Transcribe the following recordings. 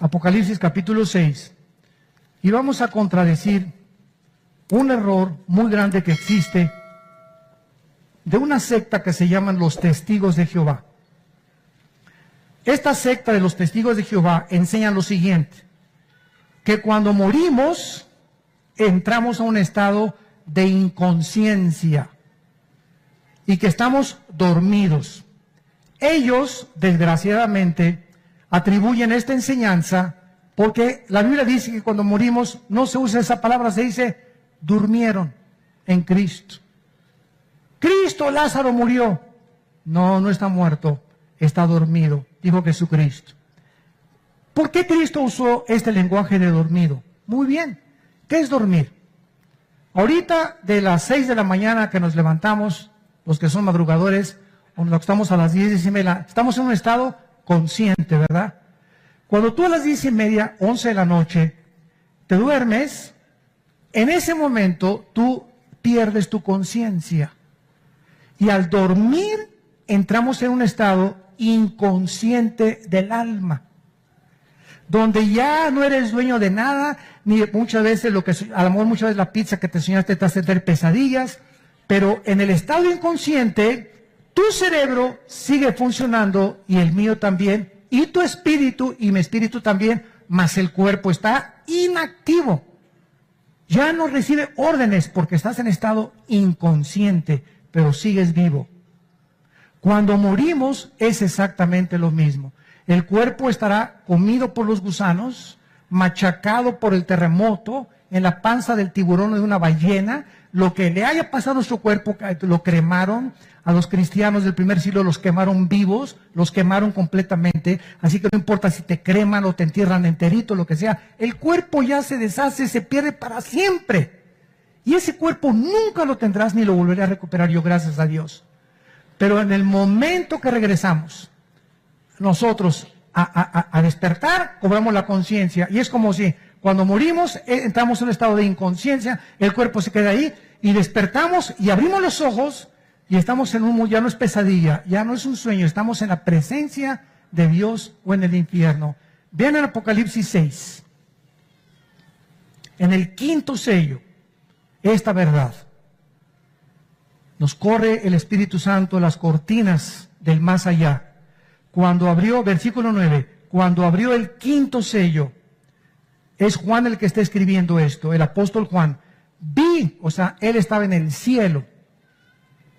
Apocalipsis capítulo 6, y vamos a contradecir un error muy grande que existe de una secta que se llaman los Testigos de Jehová. Esta secta de los Testigos de Jehová enseña lo siguiente, que cuando morimos entramos a un estado de inconsciencia y que estamos dormidos. Ellos, desgraciadamente, atribuyen esta enseñanza porque la Biblia dice que cuando morimos no se usa esa palabra, se dice durmieron en Cristo. Cristo, Lázaro murió. No, no está muerto, está dormido, dijo Jesucristo. ¿Por qué Cristo usó este lenguaje de dormido? Muy bien, ¿qué es dormir? Ahorita de las 6 de la mañana que nos levantamos, los que son madrugadores, o los que estamos a las 10:30, estamos en un estado consciente, ¿verdad? Cuando tú a las 10:30, 11 de la noche, te duermes, en ese momento tú pierdes tu conciencia. Y al dormir entramos en un estado inconsciente del alma, donde ya no eres dueño de nada, ni muchas veces a lo mejor muchas veces la pizza que te soñaste te hace tener pesadillas, pero en el estado inconsciente, tu cerebro sigue funcionando y el mío también, y tu espíritu y mi espíritu también, más el cuerpo está inactivo. Ya no recibe órdenes porque estás en estado inconsciente, pero sigues vivo. Cuando morimos es exactamente lo mismo. El cuerpo estará comido por los gusanos, machacado por el terremoto, en la panza del tiburón o de una ballena. Lo que le haya pasado a nuestro cuerpo, lo cremaron. A los cristianos del primer siglo los quemaron vivos, los quemaron completamente. Así que no importa si te creman o te entierran enterito, lo que sea. El cuerpo ya se deshace, se pierde para siempre. Y ese cuerpo nunca lo tendrás ni lo volveré a recuperar yo, gracias a Dios. Pero en el momento que regresamos, nosotros a despertar, cobramos la conciencia. Y es como si cuando morimos entramos en un estado de inconsciencia, el cuerpo se queda ahí y despertamos y abrimos los ojos y estamos en un, ya no es pesadilla, ya no es un sueño, estamos en la presencia de Dios o en el infierno. Vean en Apocalipsis 6, en el 5.º sello, esta verdad. Nos corre el Espíritu Santo las cortinas del más allá. Cuando abrió, versículo 9, cuando abrió el 5.º sello, es Juan el que está escribiendo esto, el apóstol Juan. Vi, o sea, él estaba en el cielo.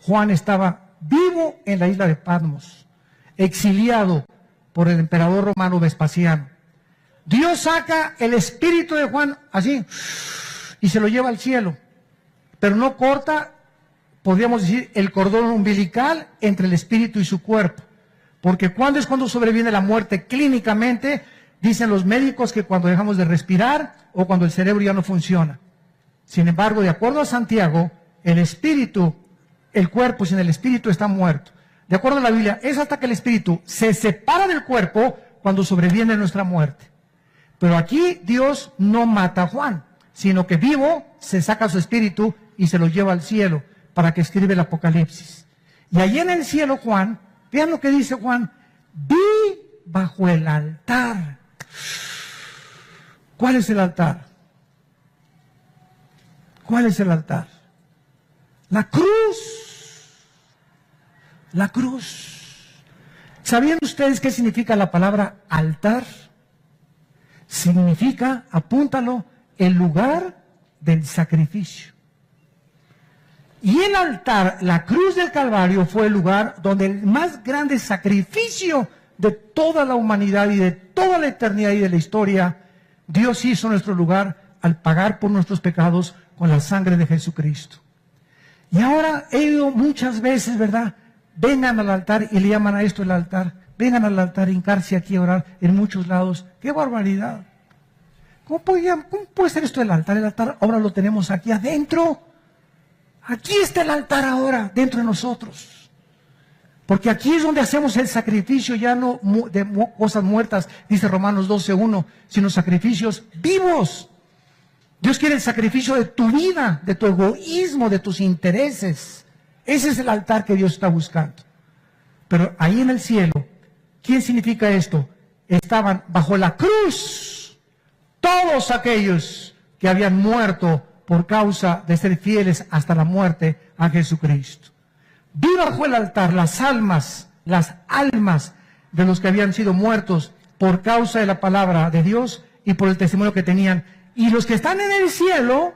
Juan estaba vivo en la isla de Patmos, exiliado por el emperador romano Vespasiano. Dios saca el espíritu de Juan así y se lo lleva al cielo, pero no corta, podríamos decir, el cordón umbilical entre el espíritu y su cuerpo. Porque ¿cuándo es cuando sobreviene la muerte clínicamente? Dicen los médicos que cuando dejamos de respirar o cuando el cerebro ya no funciona. Sin embargo, de acuerdo a Santiago, el espíritu, el cuerpo sin el espíritu está muerto. De acuerdo a la Biblia, es hasta que el espíritu se separa del cuerpo cuando sobreviene nuestra muerte. Pero aquí Dios no mata a Juan, sino que vivo se saca su espíritu y se lo lleva al cielo para que escribe el Apocalipsis. Y allí en el cielo Juan, vean lo que dice Juan, vi bajo el altar. ¿Cuál es el altar? ¿Cuál es el altar? La cruz. La cruz. ¿Sabían ustedes qué significa la palabra altar? Significa, apúntalo, el lugar del sacrificio. Y el altar, la cruz del Calvario, fue el lugar donde el más grande sacrificio de toda la humanidad y de toda la eternidad y de la historia, Dios hizo nuestro lugar al pagar por nuestros pecados con la sangre de Jesucristo. Y ahora he oído muchas veces, ¿verdad? Vengan al altar y le llaman a esto el altar. Vengan al altar, hincarse aquí a orar en muchos lados. ¡Qué barbaridad! ¿Cómo puede ser esto el altar? El altar ahora lo tenemos aquí adentro. Aquí está el altar ahora, dentro de nosotros. Porque aquí es donde hacemos el sacrificio, ya no de cosas muertas, dice Romanos 12:1, sino sacrificios vivos. Dios quiere el sacrificio de tu vida, de tu egoísmo, de tus intereses. Ese es el altar que Dios está buscando. Pero ahí en el cielo, ¿quién significa esto? estaban bajo la cruz todos aquellos que habían muerto por causa de ser fieles hasta la muerte a Jesucristo. Vi bajo el altar las almas de los que habían sido muertos por causa de la palabra de Dios y por el testimonio que tenían. Y los que están en el cielo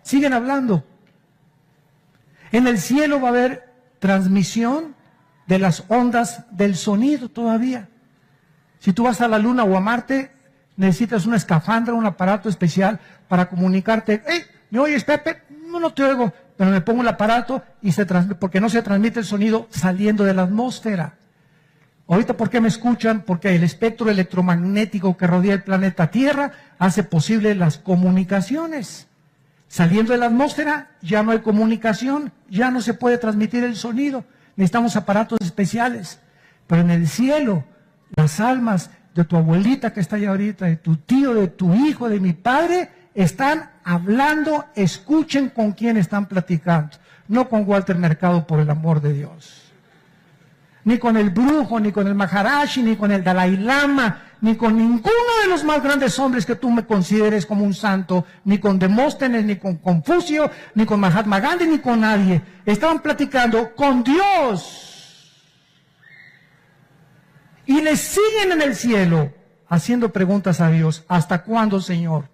siguen hablando. En el cielo va a haber transmisión de las ondas del sonido todavía. Si tú vas a la luna o a Marte, necesitas una escafandra, un aparato especial para comunicarte. ¡Hey! ¿Me oyes, Pepe? No te oigo, pero me pongo el aparato y porque no se transmite el sonido saliendo de la atmósfera. Ahorita, ¿por qué me escuchan? Porque el espectro electromagnético que rodea el planeta Tierra hace posible las comunicaciones. Saliendo de la atmósfera ya no hay comunicación, ya no se puede transmitir el sonido. Necesitamos aparatos especiales. Pero en el cielo, las almas de tu abuelita que está allá ahorita, de tu tío, de tu hijo, de mi padre, están hablando. Escuchen con quién están platicando. No con Walter Mercado, por el amor de Dios. Ni con el brujo, ni con el Maharashi, ni con el Dalai Lama, ni con ninguno de los más grandes hombres que tú me consideres como un santo, ni con Demóstenes, ni con Confucio, ni con Mahatma Gandhi, ni con nadie. Estaban platicando con Dios. Y le siguen en el cielo haciendo preguntas a Dios. ¿Hasta cuándo, Señor?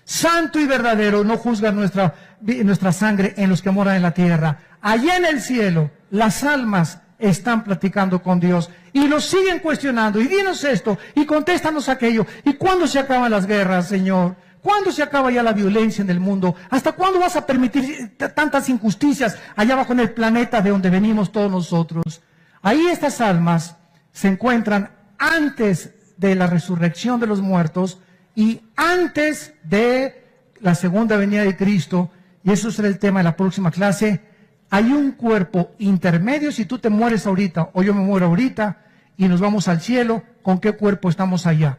Santo y verdadero, no juzga nuestra sangre en los que moran en la tierra. Allá en el cielo, las almas están platicando con Dios y los siguen cuestionando. Y dinos esto, y contéstanos aquello. ¿Y cuándo se acaban las guerras, Señor? ¿Cuándo se acaba ya la violencia en el mundo? ¿Hasta cuándo vas a permitir tantas injusticias allá abajo en el planeta de donde venimos todos nosotros? Ahí estas almas se encuentran antes de la resurrección de los muertos y antes de la segunda venida de Cristo, y eso será el tema de la próxima clase. Hay un cuerpo intermedio. Si tú te mueres ahorita o yo me muero ahorita y nos vamos al cielo, ¿con qué cuerpo estamos allá?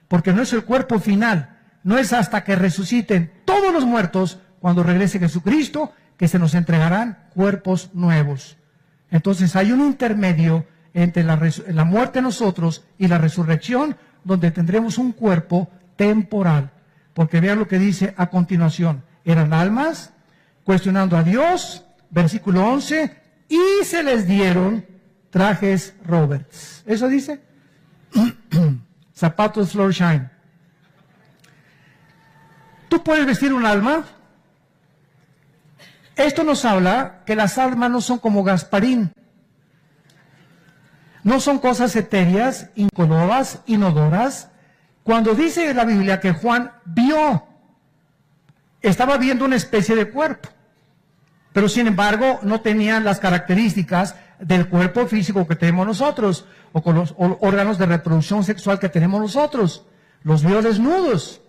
Porque no es el cuerpo final, no es hasta que resuciten todos los muertos cuando regrese Jesucristo que se nos entregarán cuerpos nuevos. Entonces hay un intermedio entre la muerte de nosotros y la resurrección, donde tendremos un cuerpo temporal. Porque vean lo que dice a continuación. Eran almas cuestionando a Dios. Versículo 11, y se les dieron trajes Roberts. ¿Eso dice? Zapatos Florsheim. ¿Tú puedes vestir un alma? Esto nos habla que las almas no son como Gasparín. No son cosas etéreas, incoloras, inodoras. Cuando dice la Biblia que Juan estaba viendo una especie de cuerpo. Pero sin embargo no tenían las características del cuerpo físico que tenemos nosotros, o con los órganos de reproducción sexual que tenemos nosotros. Los vio desnudos.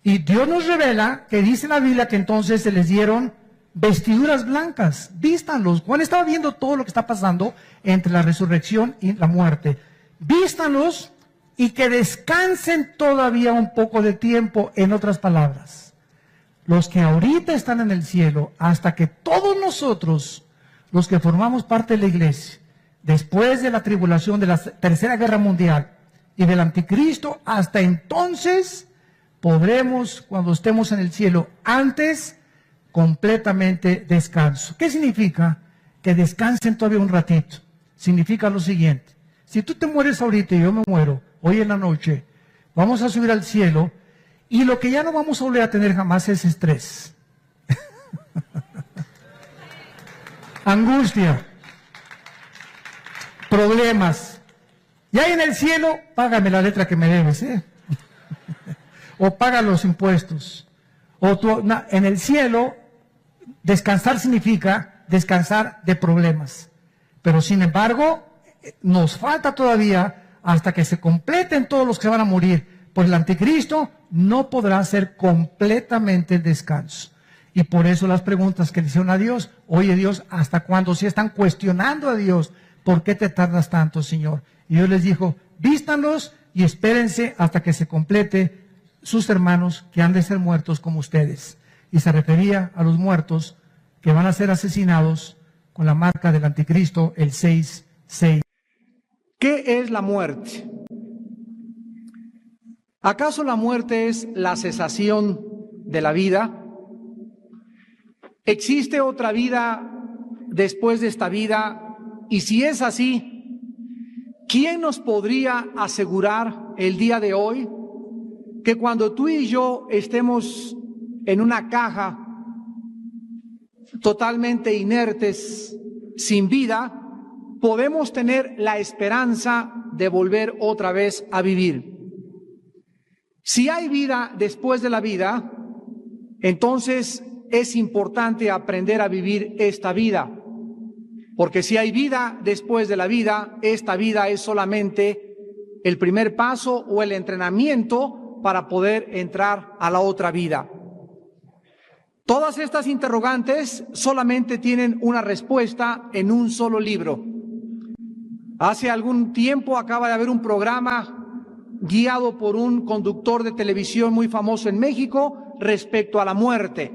Y Dios nos revela que dice la Biblia que entonces se les dieron vestiduras blancas. Vístanlos. Juan estaba viendo todo lo que está pasando entre la resurrección y la muerte. Vístanlos y que descansen todavía un poco de tiempo. En otras palabras, los que ahorita están en el cielo, hasta que todos nosotros, los que formamos parte de la iglesia, después de la tribulación de la Tercera Guerra Mundial y del Anticristo, hasta entonces podremos, cuando estemos en el cielo, antes, completamente descanso. ¿Qué significa? Que descansen todavía un ratito. Significa lo siguiente: si tú te mueres ahorita y yo me muero hoy en la noche, vamos a subir al cielo. Y lo que ya no vamos a volver a tener jamás es estrés, angustia, problemas. Y ahí en el cielo, págame la letra que me debes, o paga los impuestos. En el cielo, descansar significa descansar de problemas. Pero sin embargo, nos falta todavía, hasta que se completen todos los que van a morir por el anticristo, no podrá ser completamente el descanso. Y por eso las preguntas que le hicieron a Dios: oye Dios, ¿hasta cuándo? Si están cuestionando a Dios, ¿por qué te tardas tanto, Señor? Y Dios les dijo: vístanlos y espérense hasta que se complete sus hermanos que han de ser muertos como ustedes. Y se refería a los muertos que van a ser asesinados con la marca del anticristo, el 666. ¿Qué es la muerte? ¿Acaso la muerte es la cesación de la vida? ¿Existe otra vida después de esta vida? Y si es así, ¿quién nos podría asegurar el día de hoy que cuando tú y yo estemos en una caja totalmente inertes, sin vida, podemos tener la esperanza de volver otra vez a vivir? Si hay vida después de la vida, entonces es importante aprender a vivir esta vida. Porque si hay vida después de la vida, esta vida es solamente el primer paso o el entrenamiento para poder entrar a la otra vida. Todas estas interrogantes solamente tienen una respuesta en un solo libro. Hace algún tiempo acaba de haber un programa guiado por un conductor de televisión muy famoso en México respecto a la muerte.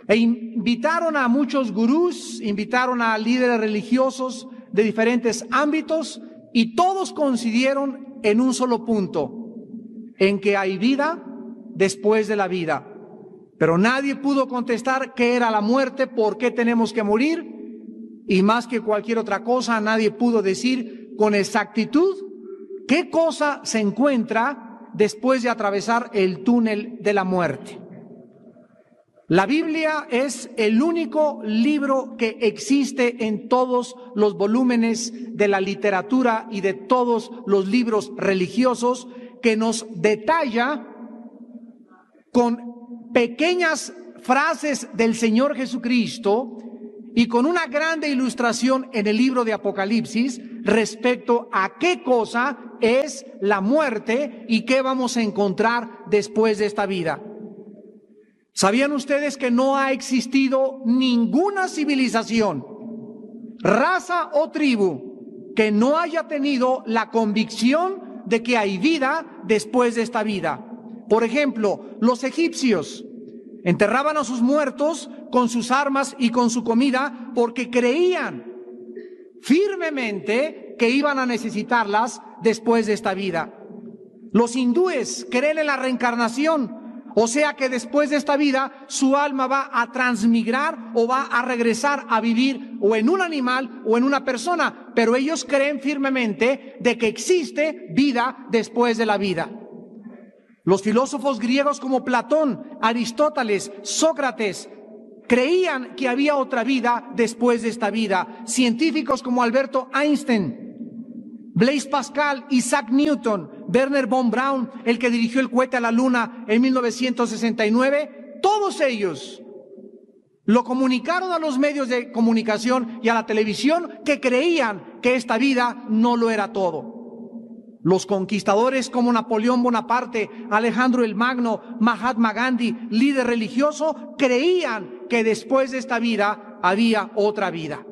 E invitaron a muchos gurús, invitaron a líderes religiosos de diferentes ámbitos y todos coincidieron en un solo punto, en que hay vida después de la vida. Pero nadie pudo contestar qué era la muerte, por qué tenemos que morir, y más que cualquier otra cosa, nadie pudo decir con exactitud qué cosa se encuentra después de atravesar el túnel de la muerte. La Biblia es el único libro que existe en todos los volúmenes de la literatura y de todos los libros religiosos que nos detalla con pequeñas frases del Señor Jesucristo y con una grande ilustración en el libro de Apocalipsis respecto a qué cosa es la muerte y qué vamos a encontrar después de esta vida. ¿Sabían ustedes que no ha existido ninguna civilización, raza o tribu que no haya tenido la convicción de que hay vida después de esta vida? Por ejemplo, los egipcios enterraban a sus muertos con sus armas y con su comida porque creían firmemente que iban a necesitarlas después de esta vida. Los hindúes creen en la reencarnación. O sea que después de esta vida su alma va a transmigrar o va a regresar a vivir o en un animal o en una persona, pero ellos creen firmemente de que existe vida después de la vida. Los filósofos griegos como Platón, Aristóteles, Sócrates creían que había otra vida después de esta vida. Científicos como Alberto Einstein, Blaise Pascal, Isaac Newton, Wernher von Braun, el que dirigió el cohete a la Luna en 1969, todos ellos lo comunicaron a los medios de comunicación y a la televisión que creían que esta vida no lo era todo. Los conquistadores como Napoleón Bonaparte, Alejandro el Magno, Mahatma Gandhi, líder religioso, creían que después de esta vida había otra vida.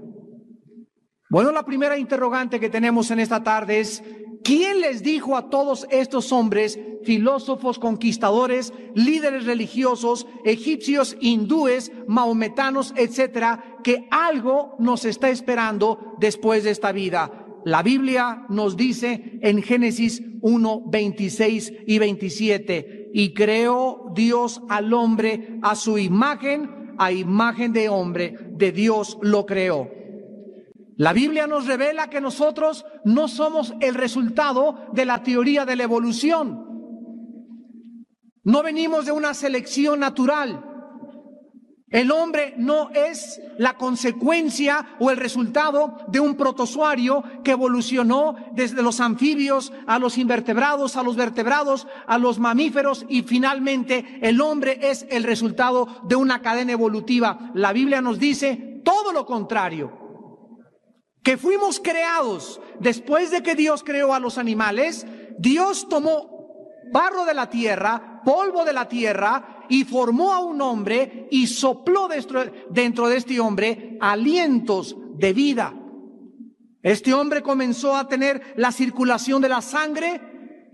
Bueno, la primera interrogante que tenemos en esta tarde es: ¿quién les dijo a todos estos hombres, filósofos, conquistadores, líderes religiosos, egipcios, hindúes, maometanos, etcétera, que algo nos está esperando después de esta vida? La Biblia nos dice en Génesis 1, 26 y 27, y creó Dios al hombre a su imagen, a imagen de hombre, de Dios lo creó. La Biblia nos revela que nosotros no somos el resultado de la teoría de la evolución. No venimos de una selección natural. El hombre no es la consecuencia o el resultado de un protozoario que evolucionó desde los anfibios a los invertebrados, a los vertebrados, a los mamíferos, y finalmente el hombre es el resultado de una cadena evolutiva. La Biblia nos dice todo lo contrario, que fuimos creados después de que Dios creó a los animales. Dios tomó barro de la tierra, polvo de la tierra, y formó a un hombre y sopló dentro de este hombre alientos de vida. Este hombre comenzó a tener la circulación de la sangre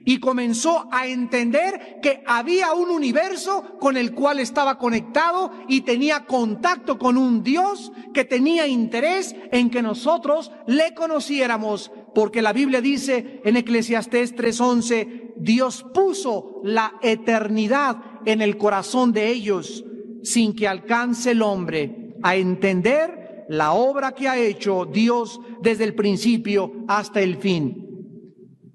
y comenzó a entender que había un universo con el cual estaba conectado y tenía contacto con un Dios que tenía interés en que nosotros le conociéramos porque la Biblia dice en Eclesiastés 3:11, Dios puso la eternidad en el corazón de ellos, sin que alcance el hombre a entender la obra que ha hecho Dios desde el principio hasta el fin.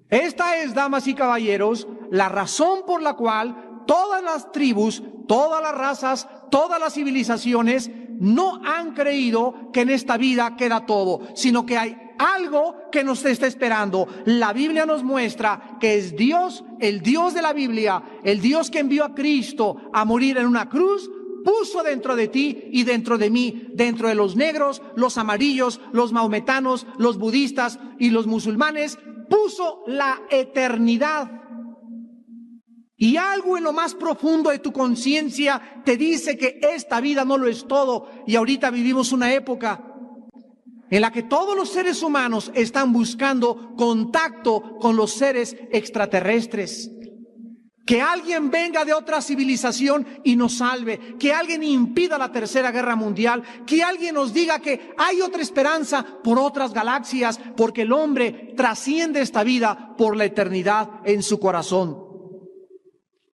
Esta es, damas y caballeros, la razón por la cual todas las tribus, todas las razas, todas las civilizaciones no han creído que en esta vida queda todo, sino que hay algo que nos está esperando. La Biblia nos muestra que es Dios, el Dios de la Biblia, el Dios que envió a Cristo a morir en una cruz, puso dentro de ti y dentro de mí, dentro de los negros, los amarillos, los maometanos, los budistas y los musulmanes, puso la eternidad. Y algo en lo más profundo de tu conciencia te dice que esta vida no lo es todo. Y ahorita vivimos una época en la que todos los seres humanos están buscando contacto con los seres extraterrestres. Que alguien venga de otra civilización y nos salve, que alguien impida la Tercera Guerra Mundial, que alguien nos diga que hay otra esperanza por otras galaxias, porque el hombre trasciende esta vida por la eternidad en su corazón.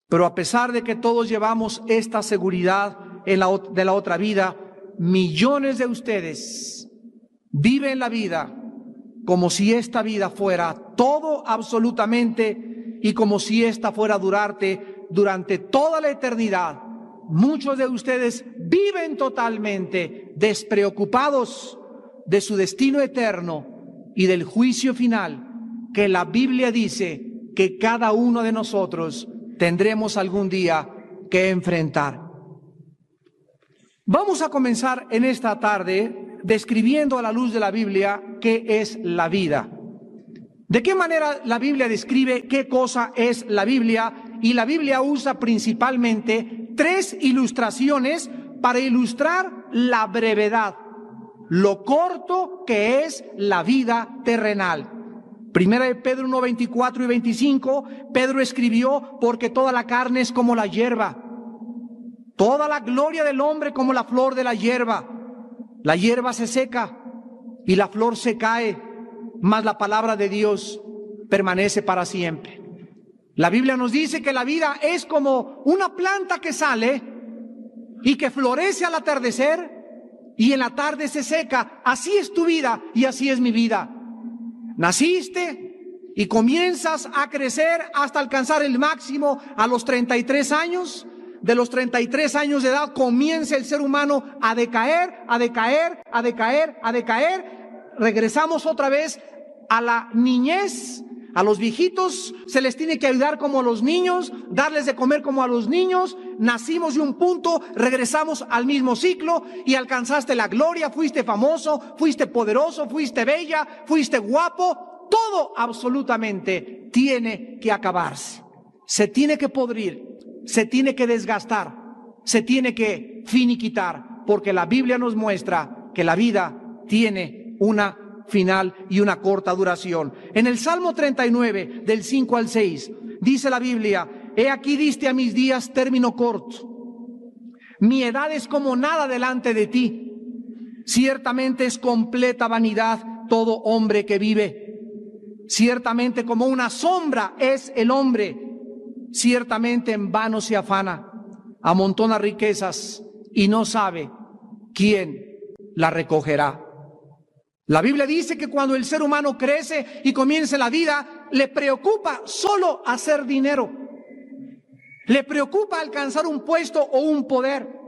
Pero a pesar de que todos llevamos esta seguridad de la otra vida, millones de ustedes viven la vida como si esta vida fuera todo absolutamente y como si esta fuera a durante toda la eternidad. Muchos de ustedes viven totalmente despreocupados de su destino eterno y del juicio final que la Biblia dice que cada uno de nosotros tendremos algún día que enfrentar. Vamos a comenzar en esta tarde describiendo a la luz de la Biblia qué es la vida. ¿De qué manera la Biblia describe qué cosa es la Biblia? Y la Biblia usa principalmente 3 ilustraciones para ilustrar la brevedad, lo corto que es la vida terrenal. Primera de Pedro 1, 24 y 25, Pedro escribió, porque toda la carne es como la hierba, toda la gloria del hombre como la flor de la hierba. La hierba se seca y la flor se cae, mas la palabra de Dios permanece para siempre. La Biblia nos dice que la vida es como una planta que sale y que florece al atardecer y en la tarde se seca. Así es tu vida y así es mi vida. Naciste y comienzas a crecer hasta alcanzar el máximo a los 33 años. De los 33 años de edad comienza el ser humano a decaer, a decaer, a decaer, a decaer. Regresamos otra vez a la niñez. A los viejitos se les tiene que ayudar como a los niños, darles de comer como a los niños. Nacimos de un punto, regresamos al mismo ciclo y alcanzaste la gloria, fuiste famoso, fuiste poderoso, fuiste bella, fuiste guapo. Todo absolutamente tiene que acabarse. Se tiene que podrir, se tiene que desgastar, se tiene que finiquitar, porque la Biblia nos muestra que la vida tiene una final y una corta duración. En el Salmo 39, del 5 al 6, dice la Biblia: he aquí diste a mis días término corto. Mi edad es como nada delante de ti. Ciertamente es completa vanidad todo hombre que vive. Ciertamente como una sombra es el hombre. Ciertamente en vano se afana, amontona riquezas y no sabe quién la recogerá. La Biblia dice que cuando el ser humano crece y comienza la vida, le preocupa solo hacer dinero. Le preocupa alcanzar un puesto o un poder.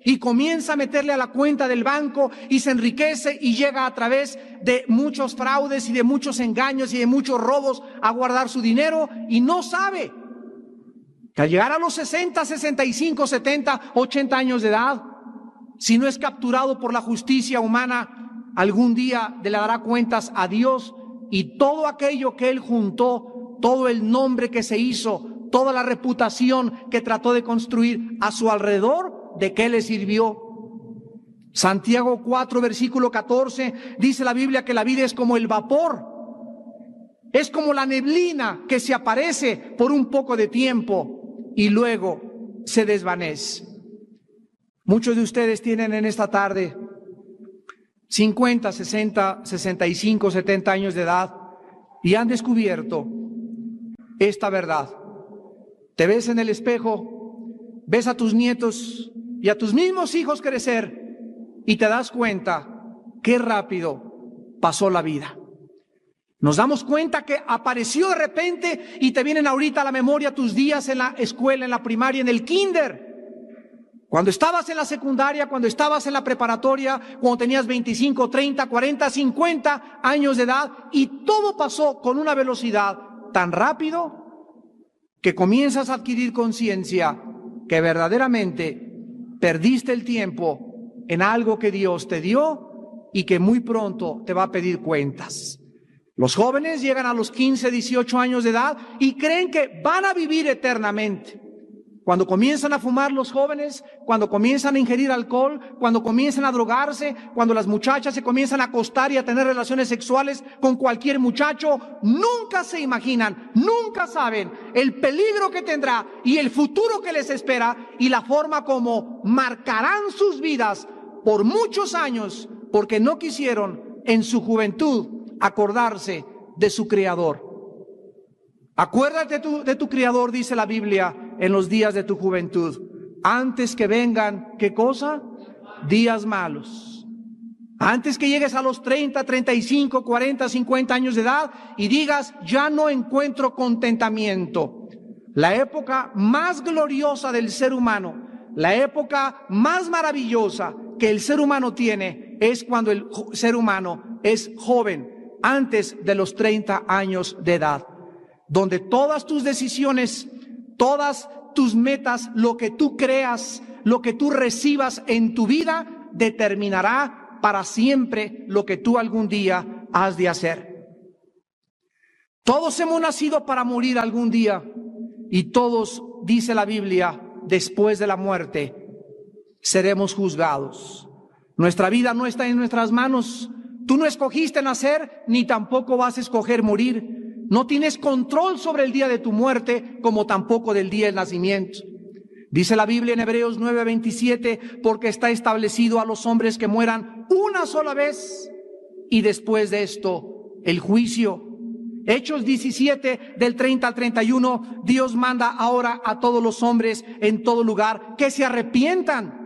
Y comienza a meterle a la cuenta del banco y se enriquece y llega a través de muchos fraudes y de muchos engaños y de muchos robos a guardar su dinero y no sabe que al llegar a los 60, 65, 70, 80 años de edad, si no es capturado por la justicia humana, algún día le dará cuentas a Dios y todo aquello que él juntó, todo el nombre que se hizo, toda la reputación que trató de construir a su alrededor, ¿de qué le sirvió? Santiago 4, versículo 14, dice la Biblia que la vida es como el vapor, es como la neblina que se aparece por un poco de tiempo y luego se desvanece. Muchos de ustedes tienen en esta tarde 50, 60, 65, 70 años de edad y han descubierto esta verdad. Te ves en el espejo, ves a tus nietos y a tus mismos hijos crecer y te das cuenta qué rápido pasó la vida. Nos damos cuenta que apareció de repente y te vienen ahorita a la memoria tus días en la escuela, en la primaria, en el kinder. Cuando estabas en la secundaria, cuando estabas en la preparatoria, cuando tenías 25, 30, 40, 50 años de edad y todo pasó con una velocidad tan rápido que comienzas a adquirir conciencia que verdaderamente perdiste el tiempo en algo que Dios te dio y que muy pronto te va a pedir cuentas. Los jóvenes llegan a los 15, 18 años de edad y creen que van a vivir eternamente. Cuando comienzan a fumar los jóvenes, cuando comienzan a ingerir alcohol, cuando comienzan a drogarse, cuando las muchachas se comienzan a acostar y a tener relaciones sexuales con cualquier muchacho, nunca se imaginan, nunca saben el peligro que tendrá y el futuro que les espera y la forma como marcarán sus vidas por muchos años porque no quisieron en su juventud acordarse de su Creador. Acuérdate de tu Creador, dice la Biblia, en los días de tu juventud, antes que vengan, ¿qué cosa? Días malos. Antes que llegues a los 30, 35, 40, 50 años de edad y digas, ya no encuentro contentamiento. La época más gloriosa del ser humano, la época más maravillosa que el ser humano tiene es cuando el ser humano es joven, antes de los 30 años de edad, donde todas tus decisiones, todas tus metas, lo que tú creas, lo que tú recibas en tu vida, determinará para siempre lo que tú algún día has de hacer. Todos hemos nacido para morir algún día y todos, dice la Biblia, después de la muerte seremos juzgados. Nuestra vida no está en nuestras manos. Tú no escogiste nacer, ni tampoco vas a escoger morir. No tienes control sobre el día de tu muerte, como tampoco del día del nacimiento. Dice la Biblia en Hebreos 9:27, porque está establecido a los hombres que mueran una sola vez y después de esto el juicio. Hechos 17, del 30 al 31, Dios manda ahora a todos los hombres en todo lugar que se arrepientan,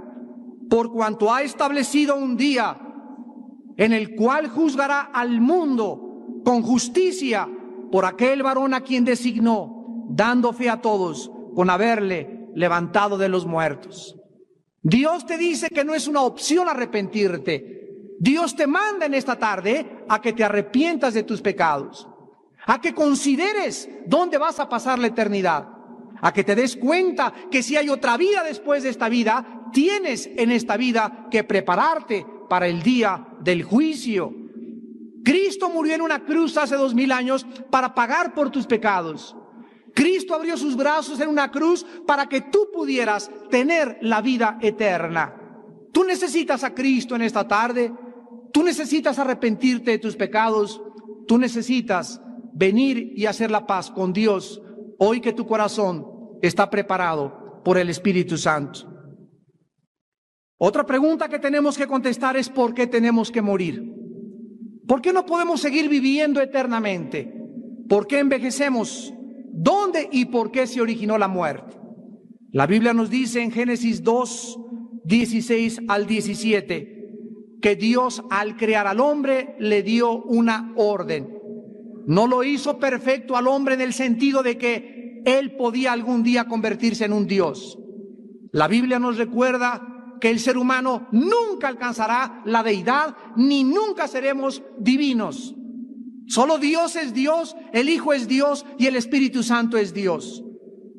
por cuanto ha establecido un día en el cual juzgará al mundo con justicia por aquel varón a quien designó, dando fe a todos con haberle levantado de los muertos. Dios te dice que no es una opción arrepentirte. Dios te manda en esta tarde a que te arrepientas de tus pecados, a que consideres dónde vas a pasar la eternidad, a que te des cuenta que si hay otra vida después de esta vida, tienes en esta vida que prepararte para el día del juicio. Cristo murió en una cruz hace 2000 años para pagar por tus pecados. Cristo abrió sus brazos en una cruz para que tú pudieras tener la vida eterna. Tú necesitas a Cristo en esta tarde. Tú necesitas arrepentirte de tus pecados. Tú necesitas venir y hacer la paz con Dios hoy que tu corazón está preparado por el Espíritu Santo. Otra pregunta que tenemos que contestar es ¿por qué tenemos que morir? ¿Por qué no podemos seguir viviendo eternamente? ¿Por qué envejecemos? ¿Dónde y por qué se originó la muerte? La Biblia nos dice en Génesis 2, 16 al 17, que Dios al crear al hombre le dio una orden. No lo hizo perfecto al hombre en el sentido de que él podía algún día convertirse en un Dios. La Biblia nos recuerda que el ser humano nunca alcanzará la deidad, ni nunca seremos divinos. Solo Dios es Dios, el Hijo es Dios y el Espíritu Santo es Dios.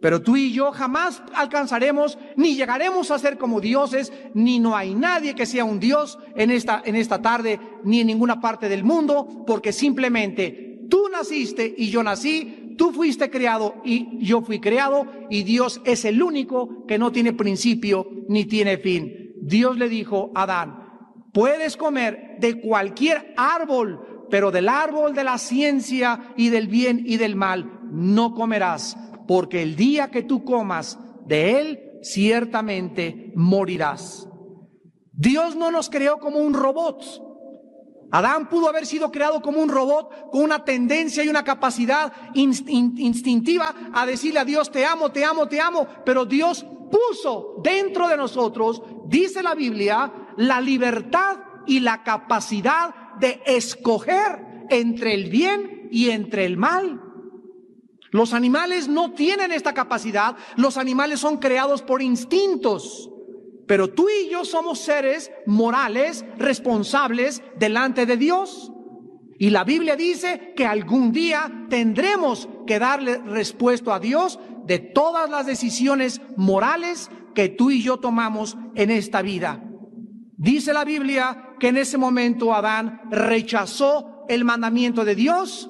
Pero tú y yo jamás alcanzaremos, ni llegaremos a ser como dioses, ni no hay nadie que sea un Dios en esta tarde, ni en ninguna parte del mundo, porque simplemente tú naciste y yo nací, tú fuiste creado y yo fui creado, y Dios es el único que no tiene principio ni tiene fin. Dios le dijo a Adán, puedes comer de cualquier árbol, pero del árbol de la ciencia y del bien y del mal no comerás, porque el día que tú comas de él, ciertamente morirás. Dios no nos creó como un robot. Adán pudo haber sido creado como un robot con una tendencia y una capacidad instintiva a decirle a Dios, te amo, te amo, te amo. Pero Dios puso dentro de nosotros, dice la Biblia, la libertad y la capacidad de escoger entre el bien y entre el mal. Los animales no tienen esta capacidad. Los animales son creados por instintos. Pero tú y yo somos seres morales, responsables delante de Dios. Y la Biblia dice que algún día tendremos que darle respuesta a Dios de todas las decisiones morales que tú y yo tomamos en esta vida. Dice la Biblia que en ese momento Adán rechazó el mandamiento de Dios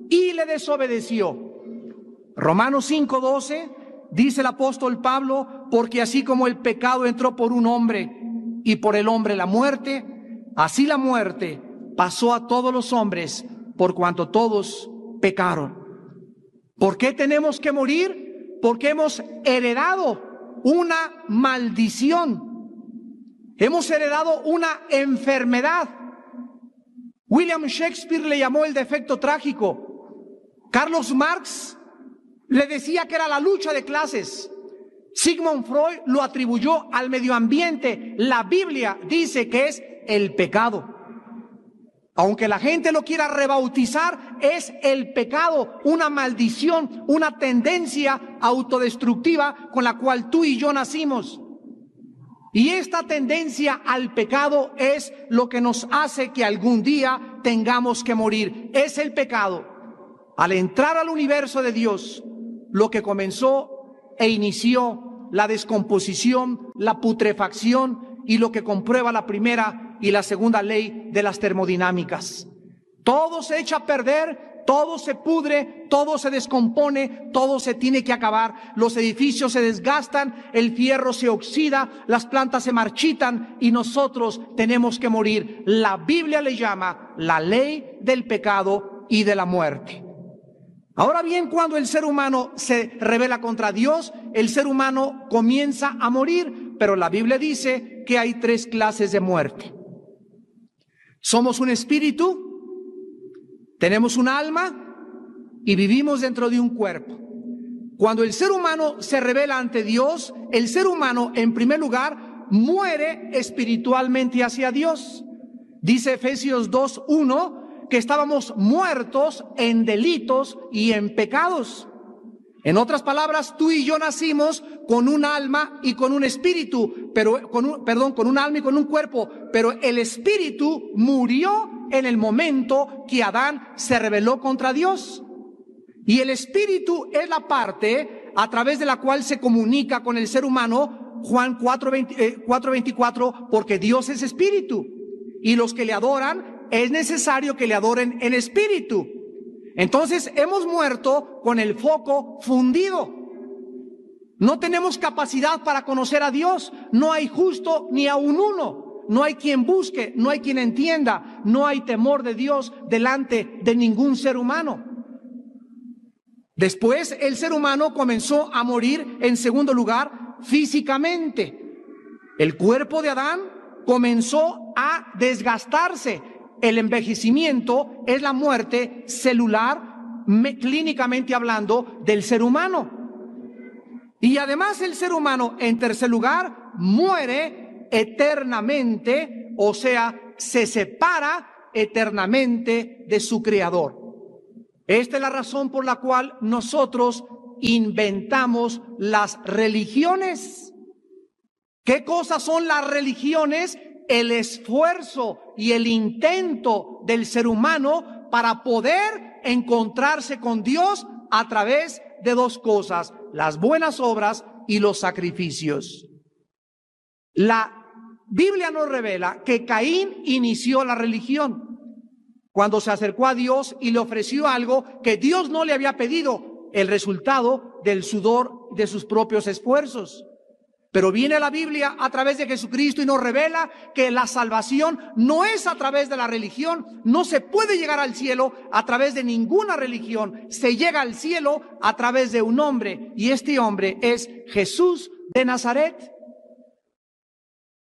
y le desobedeció. Romanos 5:12 dice el apóstol Pablo, porque así como el pecado entró por un hombre y por el hombre la muerte, así la muerte pasó a todos los hombres por cuanto todos pecaron. ¿Por qué tenemos que morir? Porque hemos heredado una maldición. Hemos heredado una enfermedad. William Shakespeare le llamó el defecto trágico. Carlos Marx le decía que era la lucha de clases. Sigmund Freud lo atribuyó al medio ambiente. La Biblia dice que es el pecado. Aunque la gente lo quiera rebautizar, es el pecado, una maldición, una tendencia autodestructiva con la cual tú y yo nacimos. Y esta tendencia al pecado es lo que nos hace que algún día tengamos que morir. Es el pecado. Al entrar al universo de Dios, lo que comenzó e inició la descomposición, la putrefacción y lo que comprueba la primera y la segunda ley de las termodinámicas. Todo se echa a perder, todo se pudre, todo se descompone, todo se tiene que acabar. Los edificios se desgastan, el fierro se oxida, las plantas se marchitan y nosotros tenemos que morir. La Biblia le llama la ley del pecado y de la muerte. Ahora bien, cuando el ser humano se rebela contra Dios, el ser humano comienza a morir, pero la Biblia dice que hay 3 clases de muerte. Somos un espíritu, tenemos un alma y vivimos dentro de un cuerpo. Cuando el ser humano se rebela ante Dios, el ser humano, en primer lugar, muere espiritualmente hacia Dios. Dice Efesios 2:1 que estábamos muertos en delitos y en pecados. En otras palabras, tú y yo nacimos con un alma y con un espíritu, con un alma y con un cuerpo, pero el espíritu murió en el momento que Adán se rebeló contra Dios. Y el espíritu es la parte a través de la cual se comunica con el ser humano, Juan 4:24, porque Dios es espíritu. Y los que le adoran, es necesario que le adoren en espíritu. Entonces hemos muerto con el foco fundido. No tenemos capacidad para conocer a Dios. No hay justo ni aun uno. No hay quien busque, no hay quien entienda. No hay temor de Dios delante de ningún ser humano. Después el ser humano comenzó a morir, en segundo lugar, físicamente. El cuerpo de Adán comenzó a desgastarse. El envejecimiento es la muerte celular, clínicamente hablando, del ser humano. Y además el ser humano, en tercer lugar, muere eternamente, o sea, se separa eternamente de su Creador. Esta es la razón por la cual nosotros inventamos las religiones. ¿Qué cosas son las religiones? El esfuerzo y el intento del ser humano para poder encontrarse con Dios a través de 2 cosas, las buenas obras y los sacrificios. La Biblia nos revela que Caín inició la religión cuando se acercó a Dios y le ofreció algo que Dios no le había pedido, el resultado del sudor de sus propios esfuerzos. Pero viene la Biblia a través de Jesucristo y nos revela que la salvación no es a través de la religión. No se puede llegar al cielo a través de ninguna religión. Se llega al cielo a través de un hombre, y este hombre es Jesús de Nazaret.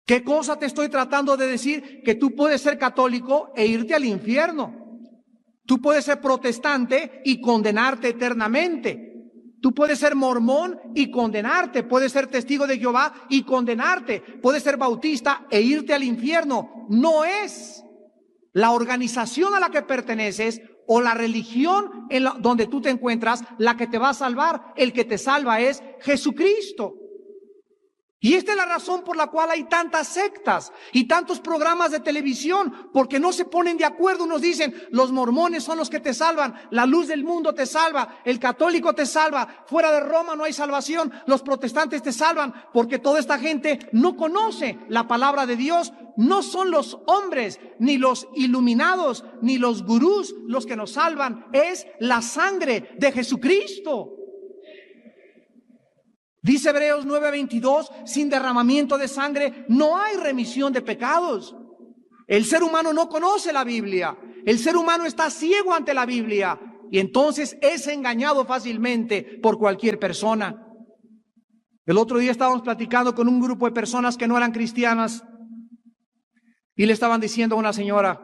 ¿Qué cosa te estoy tratando de decir? Que tú puedes ser católico e irte al infierno. Tú puedes ser protestante y condenarte eternamente. Tú puedes ser mormón y condenarte. Puedes ser testigo de Jehová y condenarte. Puedes ser bautista e irte al infierno. No es la organización a la que perteneces o la religión donde tú te encuentras la que te va a salvar. El que te salva es Jesucristo. Y esta es la razón por la cual hay tantas sectas y tantos programas de televisión, porque no se ponen de acuerdo. Unos dicen, los mormones son los que te salvan, la luz del mundo te salva, el católico te salva, fuera de Roma no hay salvación, los protestantes te salvan, porque toda esta gente no conoce la palabra de Dios. No son los hombres, ni los iluminados, ni los gurús los que nos salvan, es la sangre de Jesucristo. Dice Hebreos 9:22, sin derramamiento de sangre no hay remisión de pecados. El ser humano no conoce la Biblia. El ser humano está ciego ante la Biblia y entonces es engañado fácilmente por cualquier persona. El otro día estábamos platicando con un grupo de personas que no eran cristianas y le estaban diciendo a una señora,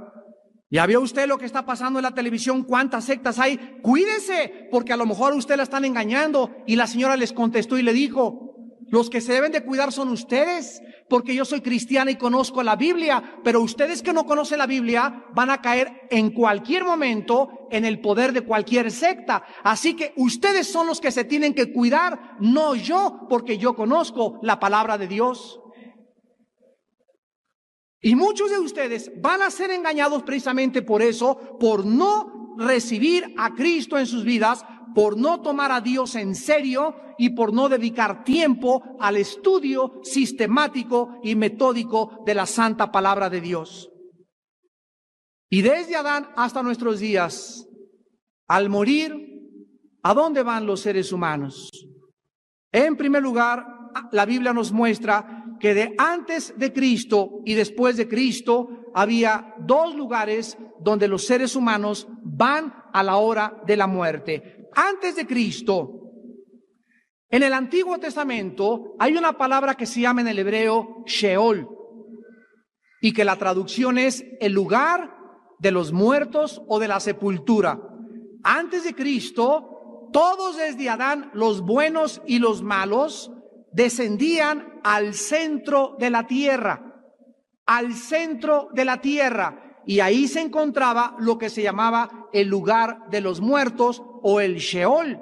¿ya vio usted lo que está pasando en la televisión? ¿Cuántas sectas hay? Cuídese, porque a lo mejor a usted la están engañando. Y la señora les contestó y le dijo, los que se deben de cuidar son ustedes, porque yo soy cristiana y conozco la Biblia, pero ustedes que no conocen la Biblia van a caer en cualquier momento en el poder de cualquier secta. Así que ustedes son los que se tienen que cuidar, no yo, porque yo conozco la palabra de Dios. Y muchos de ustedes van a ser engañados precisamente por eso, por no recibir a Cristo en sus vidas, por no tomar a Dios en serio y por no dedicar tiempo al estudio sistemático y metódico de la santa palabra de Dios. Y desde Adán hasta nuestros días, al morir, ¿a dónde van los seres humanos? En primer lugar, la Biblia nos muestra que de antes de Cristo y después de Cristo había dos lugares donde los seres humanos van a la hora de la muerte. Antes de Cristo, en el Antiguo Testamento hay una palabra que se llama en el hebreo Sheol y que la traducción es el lugar de los muertos o de la sepultura. Antes de Cristo, todos desde Adán, los buenos y los malos, descendían al centro de la tierra, y ahí se encontraba lo que se llamaba el lugar de los muertos o el Sheol.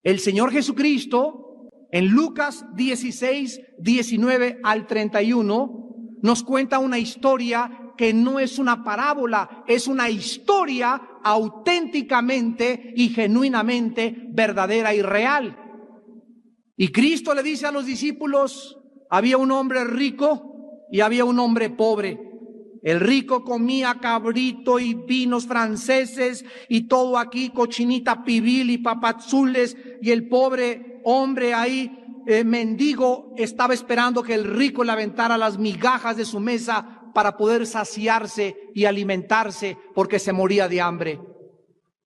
El Señor Jesucristo, en Lucas 16, 19 al 31, nos cuenta una historia que no es una parábola, es una historia auténticamente y genuinamente verdadera y real. Y Cristo le dice a los discípulos, había un hombre rico y había un hombre pobre. El rico comía cabrito y vinos franceses y todo aquí, cochinita pibil y papazules, y el pobre hombre ahí, mendigo, estaba esperando que el rico le aventara las migajas de su mesa para poder saciarse y alimentarse porque se moría de hambre.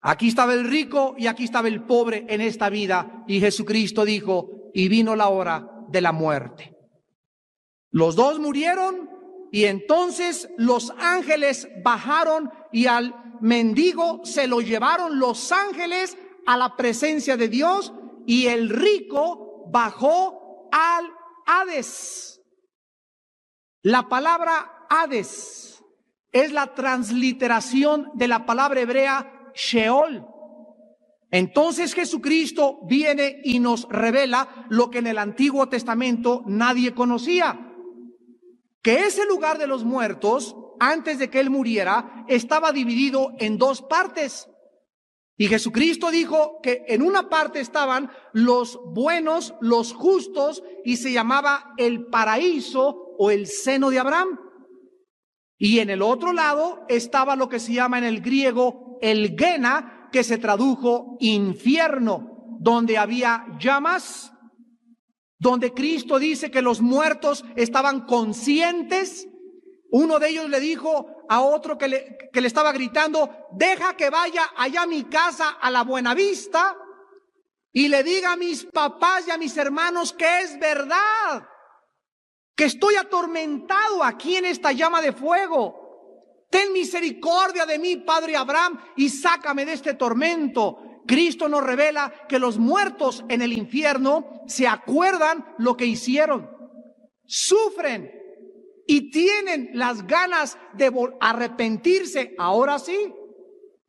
Aquí estaba el rico y aquí estaba el pobre en esta vida, y Jesucristo dijo, y vino la hora de la muerte. Los dos murieron y entonces los ángeles bajaron y al mendigo se lo llevaron los ángeles a la presencia de Dios y el rico bajó al Hades. La palabra Hades es la transliteración de la palabra hebrea Sheol. Entonces Jesucristo viene y nos revela lo que en el Antiguo Testamento nadie conocía, que ese lugar de los muertos, antes de que Él muriera, estaba dividido en dos partes. Y Jesucristo dijo que en una parte estaban los buenos, los justos, y se llamaba el paraíso o el seno de Abraham. Y en el otro lado estaba lo que se llama en el griego el Gena, que se tradujo infierno, donde había llamas, donde Cristo dice que los muertos estaban conscientes. Uno de ellos le dijo a otro que le estaba gritando, deja que vaya allá a mi casa a la Buenavista y le diga a mis papás y a mis hermanos que es verdad, que estoy atormentado aquí en esta llama de fuego. Ten misericordia de mí, Padre Abraham, y sácame de este tormento. Cristo nos revela que los muertos en el infierno se acuerdan lo que hicieron, sufren y tienen las ganas de arrepentirse, ahora sí,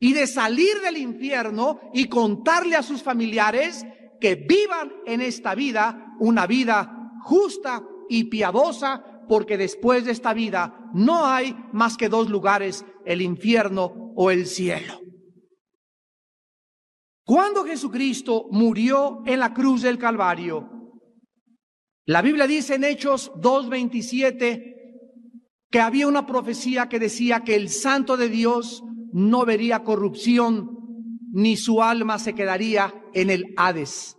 y de salir del infierno y contarle a sus familiares que vivan en esta vida una vida justa y piadosa, porque después de esta vida no hay más que dos lugares, el infierno o el cielo. Cuando Jesucristo murió en la cruz del Calvario, la Biblia dice en Hechos 2:27 que había una profecía que decía que el Santo de Dios no vería corrupción, ni su alma se quedaría en el Hades.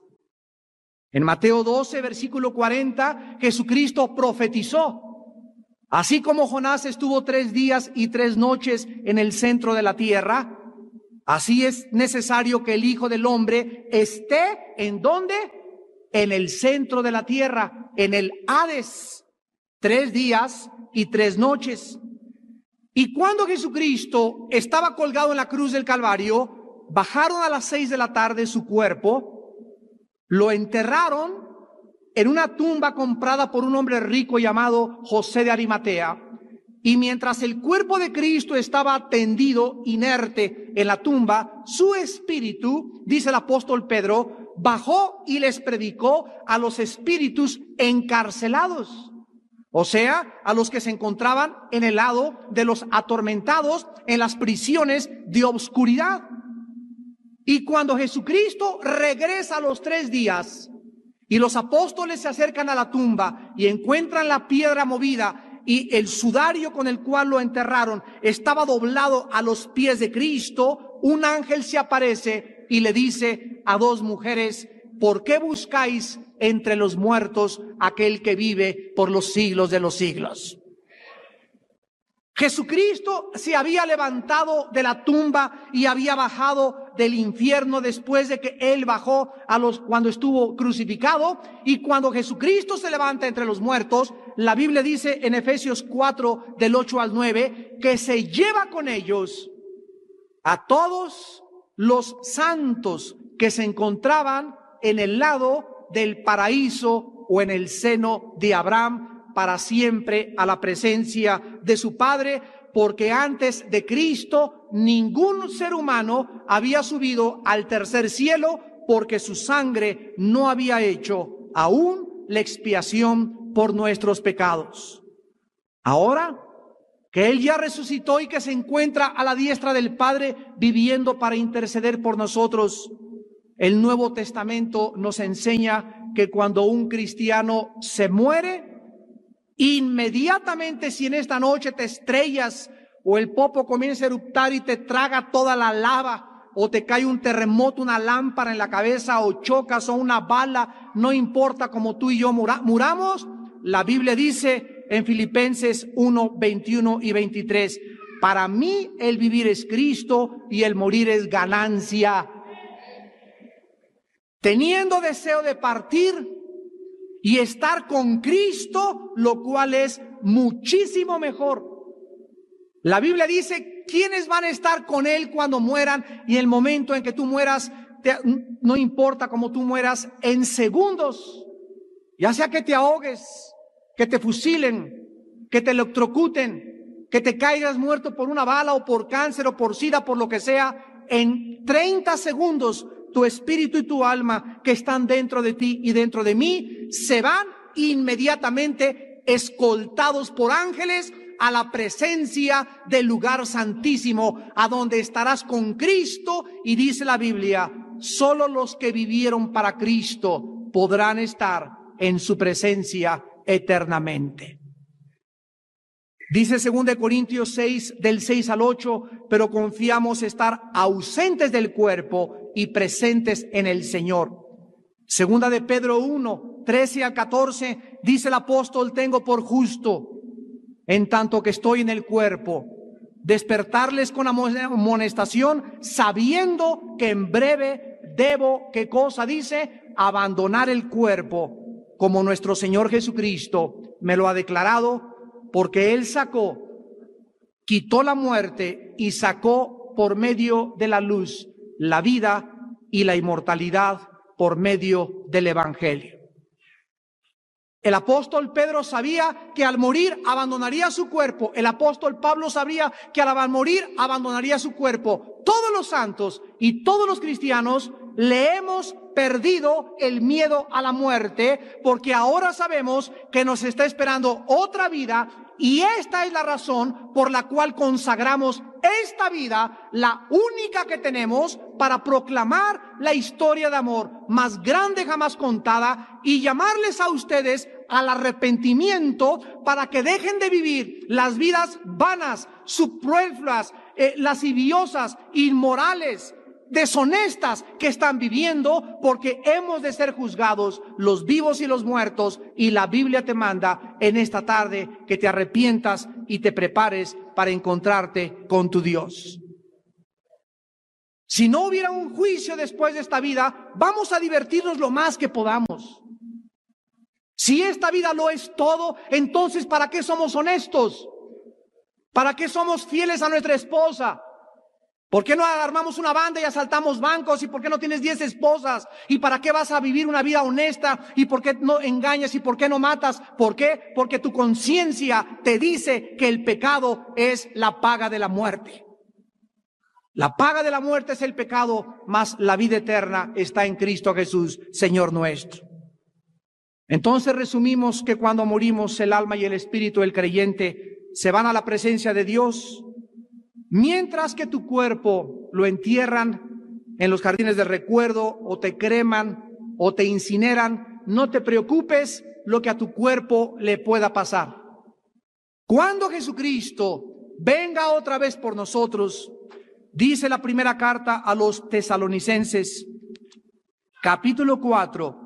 En Mateo 12, versículo 40, Jesucristo profetizó: así como Jonás estuvo 3 días y 3 noches en el centro de la tierra, así es necesario que el Hijo del Hombre esté, ¿en dónde? En el centro de la tierra, en el Hades, 3 días y 3 noches. Y cuando Jesucristo estaba colgado en la cruz del Calvario, bajaron a las 6 de la tarde su cuerpo, lo enterraron en una tumba comprada por un hombre rico llamado José de Arimatea. Y mientras el cuerpo de Cristo estaba tendido, inerte en la tumba, su espíritu, dice el apóstol Pedro, bajó y les predicó a los espíritus encarcelados. O sea, a los que se encontraban en el lado de los atormentados en las prisiones de obscuridad. Y cuando Jesucristo regresa a los 3 días y los apóstoles se acercan a la tumba y encuentran la piedra movida y el sudario con el cual lo enterraron estaba doblado a los pies de Cristo, un ángel se aparece y le dice a 2 mujeres: ¿por qué buscáis entre los muertos aquel que vive por los siglos de los siglos? Jesucristo se había levantado de la tumba y había bajado del infierno después de que Él bajó cuando estuvo crucificado. Y cuando Jesucristo se levanta entre los muertos, la Biblia dice en Efesios 4, del 8 al 9, que se lleva con ellos a todos los santos que se encontraban en el lado del paraíso o en el seno de Abraham, para siempre a la presencia de su Padre, porque antes de Cristo ningún ser humano había subido al tercer cielo, porque su sangre no había hecho aún la expiación por nuestros pecados. Ahora que Él ya resucitó y que se encuentra a la diestra del Padre viviendo para interceder por nosotros, el Nuevo Testamento nos enseña que cuando un cristiano se muere, inmediatamente, si en esta noche te estrellas o el popo comienza a eruptar y te traga toda la lava, o te cae un terremoto, una lámpara en la cabeza, o chocas o una bala, no importa como tú y yo muramos, la Biblia dice en Filipenses 1, 21 y 23, para mí el vivir es Cristo y el morir es ganancia. Teniendo deseo de partir y estar con Cristo, lo cual es muchísimo mejor. La Biblia dice, ¿quiénes van a estar con Él cuando mueran? Y el momento en que tú mueras, no importa cómo tú mueras, en segundos, ya sea que te ahogues, que te fusilen, que te electrocuten, que te caigas muerto por una bala o por cáncer o por sida, por lo que sea, en 30 segundos, tu espíritu y tu alma que están dentro de ti y dentro de mí se van inmediatamente escoltados por ángeles a la presencia del lugar santísimo, a donde estarás con Cristo. Y dice la Biblia, solo los que vivieron para Cristo podrán estar en su presencia eternamente. Dice 2 Corintios 6, del 6 al 8, pero confiamos estar ausentes del cuerpo y presentes en el Señor. Segunda de Pedro 1, 13 al 14, dice el apóstol, tengo por justo, en tanto que estoy en el cuerpo, despertarles con amonestación, sabiendo que en breve debo, ¿qué cosa dice? Abandonar el cuerpo como nuestro Señor Jesucristo me lo ha declarado, porque Él quitó la muerte y sacó por medio de la luz la vida y la inmortalidad por medio del Evangelio. El apóstol Pedro sabía que al morir abandonaría su cuerpo. El apóstol Pablo sabía que al morir abandonaría su cuerpo. Todos los santos y todos los cristianos le hemos perdido el miedo a la muerte, porque ahora sabemos que nos está esperando otra vida, y esta es la razón por la cual consagramos esta vida, la única que tenemos, para proclamar la historia de amor más grande jamás contada y llamarles a ustedes al arrepentimiento para que dejen de vivir las vidas vanas, superfluas, lasciviosas, inmorales, deshonestas que están viviendo, porque hemos de ser juzgados los vivos y los muertos, y la Biblia te manda en esta tarde que te arrepientas y te prepares para encontrarte con tu Dios. Si no hubiera un juicio después de esta vida, vamos a divertirnos lo más que podamos. Si esta vida lo es todo, entonces ¿para qué somos honestos? ¿Para qué somos fieles a nuestra esposa? ¿Por qué no armamos una banda y asaltamos bancos? ¿Y por qué no tienes 10 esposas? ¿Y para qué vas a vivir una vida honesta? ¿Y por qué no engañas? ¿Y por qué no matas? ¿Por qué? Porque tu conciencia te dice que el pecado es la paga de la muerte. La paga de la muerte es el pecado, mas la vida eterna está en Cristo Jesús, Señor nuestro. Entonces resumimos que cuando morimos, el alma y el espíritu del creyente se van a la presencia de Dios, mientras que tu cuerpo lo entierran en los jardines de recuerdo, o te creman, o te incineran. No te preocupes lo que a tu cuerpo le pueda pasar. Cuando Jesucristo venga otra vez por nosotros, dice la primera carta a los Tesalonicenses, capítulo 4,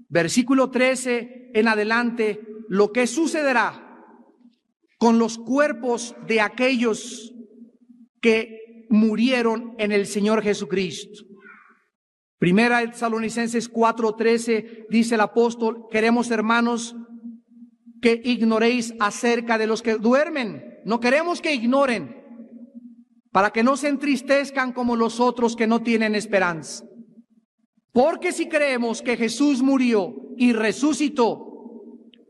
versículo 13 en adelante, lo que sucederá con los cuerpos de aquellos que murieron en el Señor Jesucristo. Primera Tesalonicenses 4:13 dice el apóstol: queremos, hermanos, que ignoréis acerca de los que duermen. No queremos que ignoren, para que no se entristezcan como los otros que no tienen esperanza. Porque si creemos que Jesús murió y resucitó,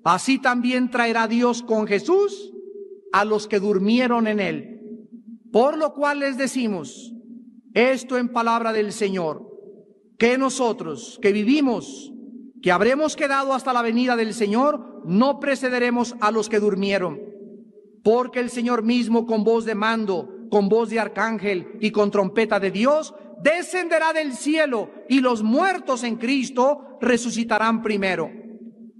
así también traerá Dios con Jesús a los que durmieron en él. Por lo cual les decimos esto en palabra del Señor, que nosotros que vivimos, que habremos quedado hasta la venida del Señor, no precederemos a los que durmieron. Porque el Señor mismo, con voz de mando, con voz de arcángel y con trompeta de Dios, descenderá del cielo, y los muertos en Cristo resucitarán primero.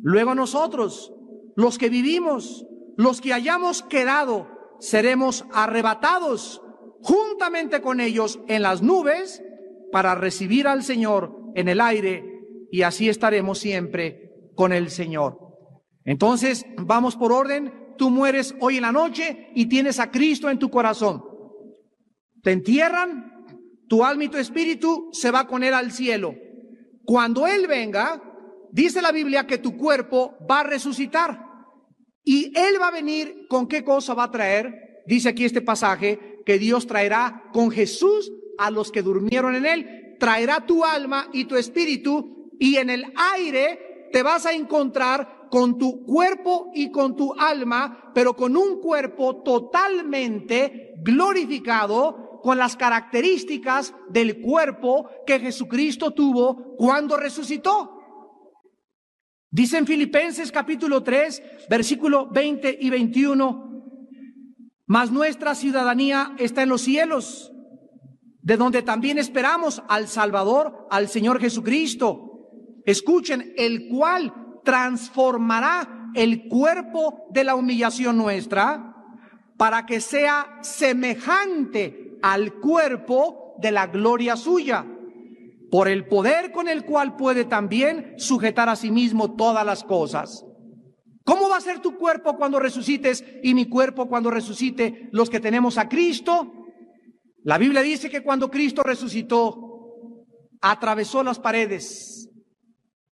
Luego nosotros, los que vivimos, los que hayamos quedado, seremos arrebatados juntamente con ellos en las nubes para recibir al Señor en el aire, y así estaremos siempre con el Señor. Entonces, vamos por orden. Tú mueres hoy en la noche y tienes a Cristo en tu corazón. Te entierran, tu alma y tu espíritu se va con Él al cielo. Cuando Él venga, dice la Biblia que tu cuerpo va a resucitar. Y Él va a venir, ¿con qué cosa va a traer? Dice aquí este pasaje, que Dios traerá con Jesús a los que durmieron en Él. Traerá tu alma y tu espíritu, y en el aire te vas a encontrar con tu cuerpo y con tu alma, pero con un cuerpo totalmente glorificado, con las características del cuerpo que Jesucristo tuvo cuando resucitó. Dice en Filipenses capítulo 3, versículo 20 y 21, mas nuestra ciudadanía está en los cielos, de donde también esperamos al Salvador, al Señor Jesucristo. Escuchen, el cual transformará el cuerpo de la humillación nuestra para que sea semejante al cuerpo de la gloria suya, por el poder con el cual puede también sujetar a sí mismo todas las cosas. ¿Cómo va a ser tu cuerpo cuando resucites y mi cuerpo cuando resucite los que tenemos a Cristo? La Biblia dice que cuando Cristo resucitó, atravesó las paredes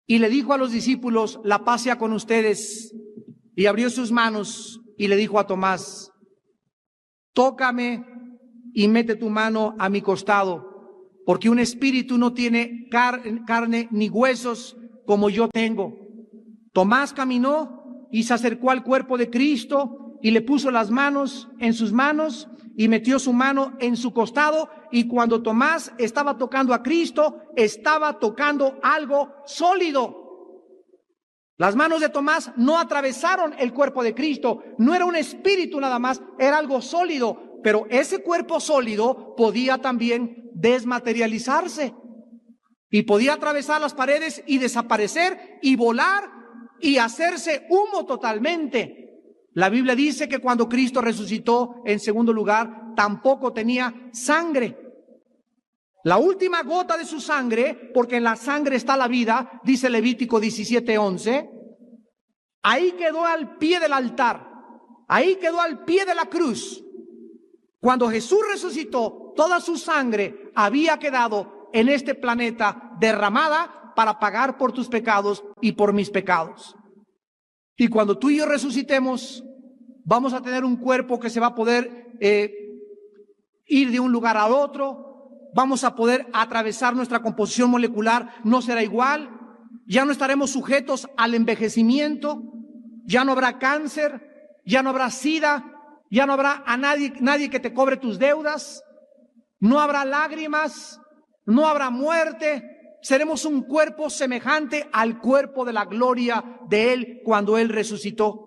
y le dijo a los discípulos: la paz sea con ustedes. Y abrió sus manos y le dijo a Tomás: tócame y mete tu mano a mi costado, porque un espíritu no tiene carne ni huesos como yo tengo. Tomás caminó y se acercó al cuerpo de Cristo y le puso las manos en sus manos y metió su mano en su costado. Y cuando Tomás estaba tocando a Cristo, estaba tocando algo sólido. Las manos de Tomás no atravesaron el cuerpo de Cristo, no era un espíritu nada más, era algo sólido, pero ese cuerpo sólido podía también desmaterializarse y podía atravesar las paredes y desaparecer y volar y hacerse humo totalmente. La Biblia dice que cuando Cristo resucitó, en segundo lugar, tampoco tenía sangre. La última gota de su sangre, porque en la sangre está la vida, dice Levítico 17:11, ahí quedó al pie del altar, ahí quedó al pie de la cruz. Cuando Jesús resucitó, toda su sangre había quedado en este planeta derramada para pagar por tus pecados y por mis pecados. Y cuando tú y yo resucitemos, vamos a tener un cuerpo que se va a poder ir de un lugar al otro. Vamos a poder atravesar nuestra composición molecular, no será igual. Ya no estaremos sujetos al envejecimiento. Ya no habrá cáncer, ya no habrá SIDA, ya no habrá nadie que te cobre tus deudas. No habrá lágrimas, no habrá muerte. Seremos un cuerpo semejante al cuerpo de la gloria de Él cuando Él resucitó.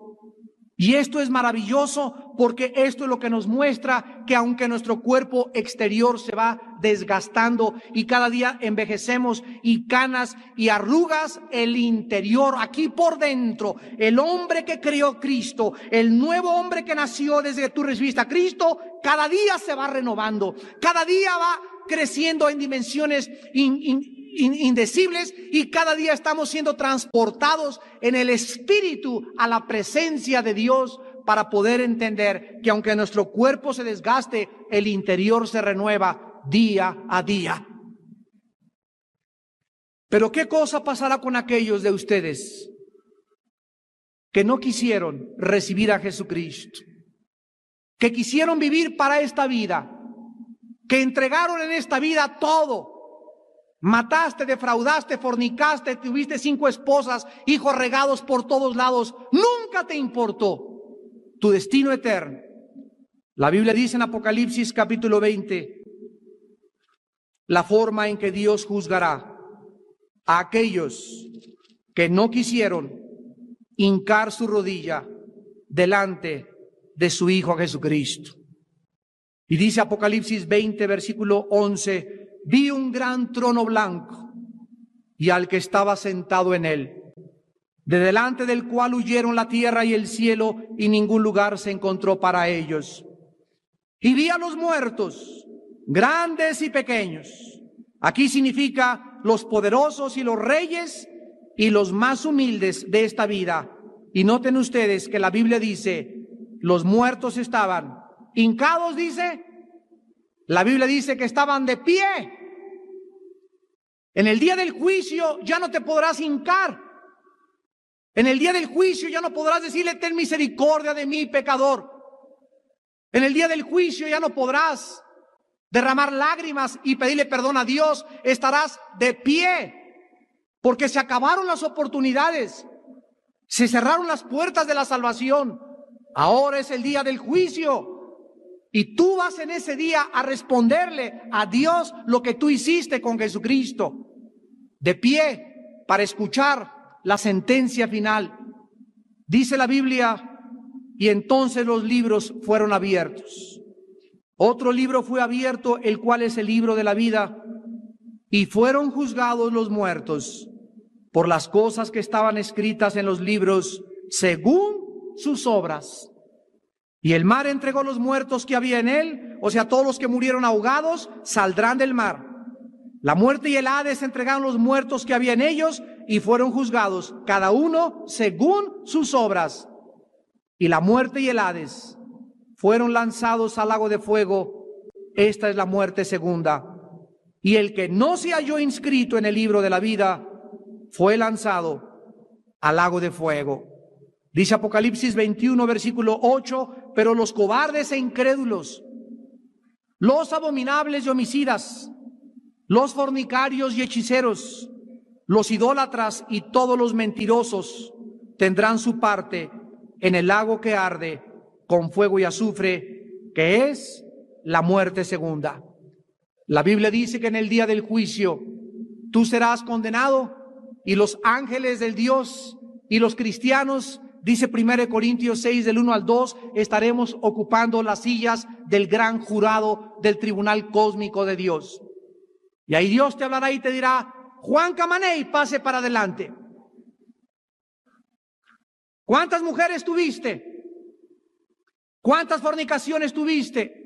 Y esto es maravilloso porque esto es lo que nos muestra que aunque nuestro cuerpo exterior se va desgastando y cada día envejecemos y canas y arrugas, el interior, aquí por dentro, el hombre que creó Cristo, el nuevo hombre que nació desde que tú recibiste a Cristo, cada día se va renovando, cada día va creciendo en dimensiones indecibles y cada día estamos siendo transportados en el Espíritu a la presencia de Dios para poder entender que aunque nuestro cuerpo se desgaste, el interior se renueva día a día. Pero ¿qué cosa pasará con aquellos de ustedes que no quisieron recibir a Jesucristo? Que quisieron vivir para esta vida, que entregaron en esta vida todo. Mataste, defraudaste, fornicaste, tuviste 5 esposas, hijos regados por todos lados. Nunca te importó tu destino eterno. La Biblia dice en Apocalipsis capítulo 20, la forma en que Dios juzgará a aquellos que no quisieron hincar su rodilla delante de su Hijo Jesucristo. Y dice Apocalipsis 20, versículo 11, vi un gran trono blanco y al que estaba sentado en él, de delante del cual huyeron la tierra y el cielo y ningún lugar se encontró para ellos. Y vi a los muertos, grandes y pequeños. Aquí significa los poderosos y los reyes y los más humildes de esta vida. Y noten ustedes que la Biblia dice, los muertos estaban hincados, dice. La Biblia dice que estaban de pie. En el día del juicio ya no te podrás hincar. En el día del juicio ya no podrás decirle, ten misericordia de mí, pecador. En el día del juicio ya no podrás derramar lágrimas y pedirle perdón a Dios. Estarás de pie, porque se acabaron las oportunidades. Se cerraron las puertas de la salvación. Ahora es el día del juicio. Y tú vas en ese día a responderle a Dios lo que tú hiciste con Jesucristo. De pie para escuchar la sentencia final. Dice la Biblia, y entonces los libros fueron abiertos. Otro libro fue abierto, el cual es el libro de la vida. Y fueron juzgados los muertos por las cosas que estaban escritas en los libros según sus obras. Y el mar entregó los muertos que había en él, o sea, todos los que murieron ahogados saldrán del mar. La muerte y el Hades entregaron los muertos que había en ellos y fueron juzgados, cada uno según sus obras. Y la muerte y el Hades fueron lanzados al lago de fuego. Esta es la muerte segunda. Y el que no se halló inscrito en el libro de la vida fue lanzado al lago de fuego. Dice Apocalipsis 21, versículo 8, pero los cobardes e incrédulos, los abominables y homicidas, los fornicarios y hechiceros, los idólatras y todos los mentirosos tendrán su parte en el lago que arde con fuego y azufre, que es la muerte segunda. La Biblia dice que en el día del juicio tú serás condenado y los ángeles del Dios y los cristianos, dice 1 Corintios 6 del 1 al 2, estaremos ocupando las sillas del gran jurado del tribunal cósmico de Dios. Y ahí Dios te hablará y te dirá: Juan Camaney, pase para adelante. ¿Cuántas mujeres tuviste? ¿Cuántas fornicaciones tuviste?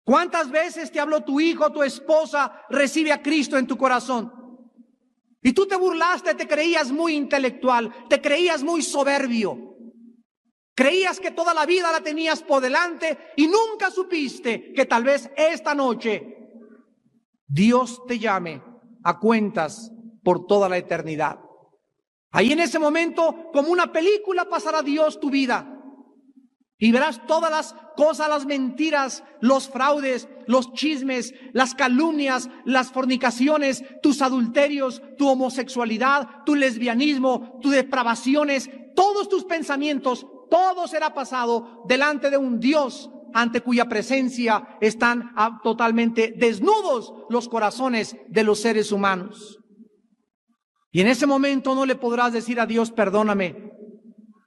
¿Cuántas veces te habló tu hijo, tu esposa? Recibe a Cristo en tu corazón. Y tú te burlaste, te creías muy intelectual, te creías muy soberbio. Creías que toda la vida la tenías por delante y nunca supiste que tal vez esta noche Dios te llame a cuentas por toda la eternidad. Ahí en ese momento, como una película, pasará Dios tu vida. Y verás todas las cosas, las mentiras, los fraudes, los chismes, las calumnias, las fornicaciones, tus adulterios, tu homosexualidad, tu lesbianismo, tus depravaciones, todos tus pensamientos, todo será pasado delante de un Dios ante cuya presencia están totalmente desnudos los corazones de los seres humanos. Y en ese momento no le podrás decir a Dios: perdóname.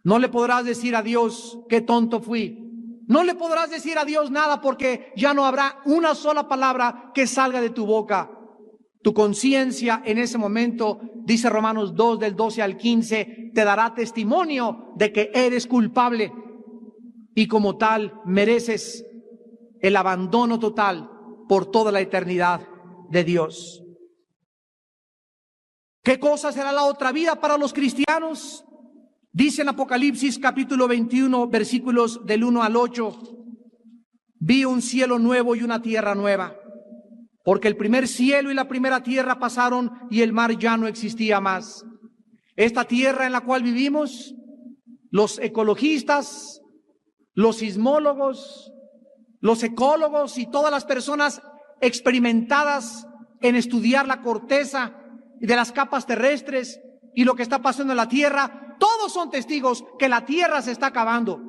No le podrás decir a Dios: qué tonto fui. No le podrás decir a Dios nada, porque ya no habrá una sola palabra que salga de tu boca. Tu conciencia en ese momento, dice Romanos 2 del 12 al 15, te dará testimonio de que eres culpable y como tal mereces el abandono total por toda la eternidad de Dios. ¿Qué cosa será la otra vida para los cristianos? Dice en Apocalipsis capítulo 21, versículos del 1 al 8, vi un cielo nuevo y una tierra nueva, porque el primer cielo y la primera tierra pasaron y el mar ya no existía más. Esta tierra en la cual vivimos, los ecologistas, los sismólogos, los ecólogos y todas las personas experimentadas en estudiar la corteza de las capas terrestres y lo que está pasando en la tierra, todos son testigos que la tierra se está acabando.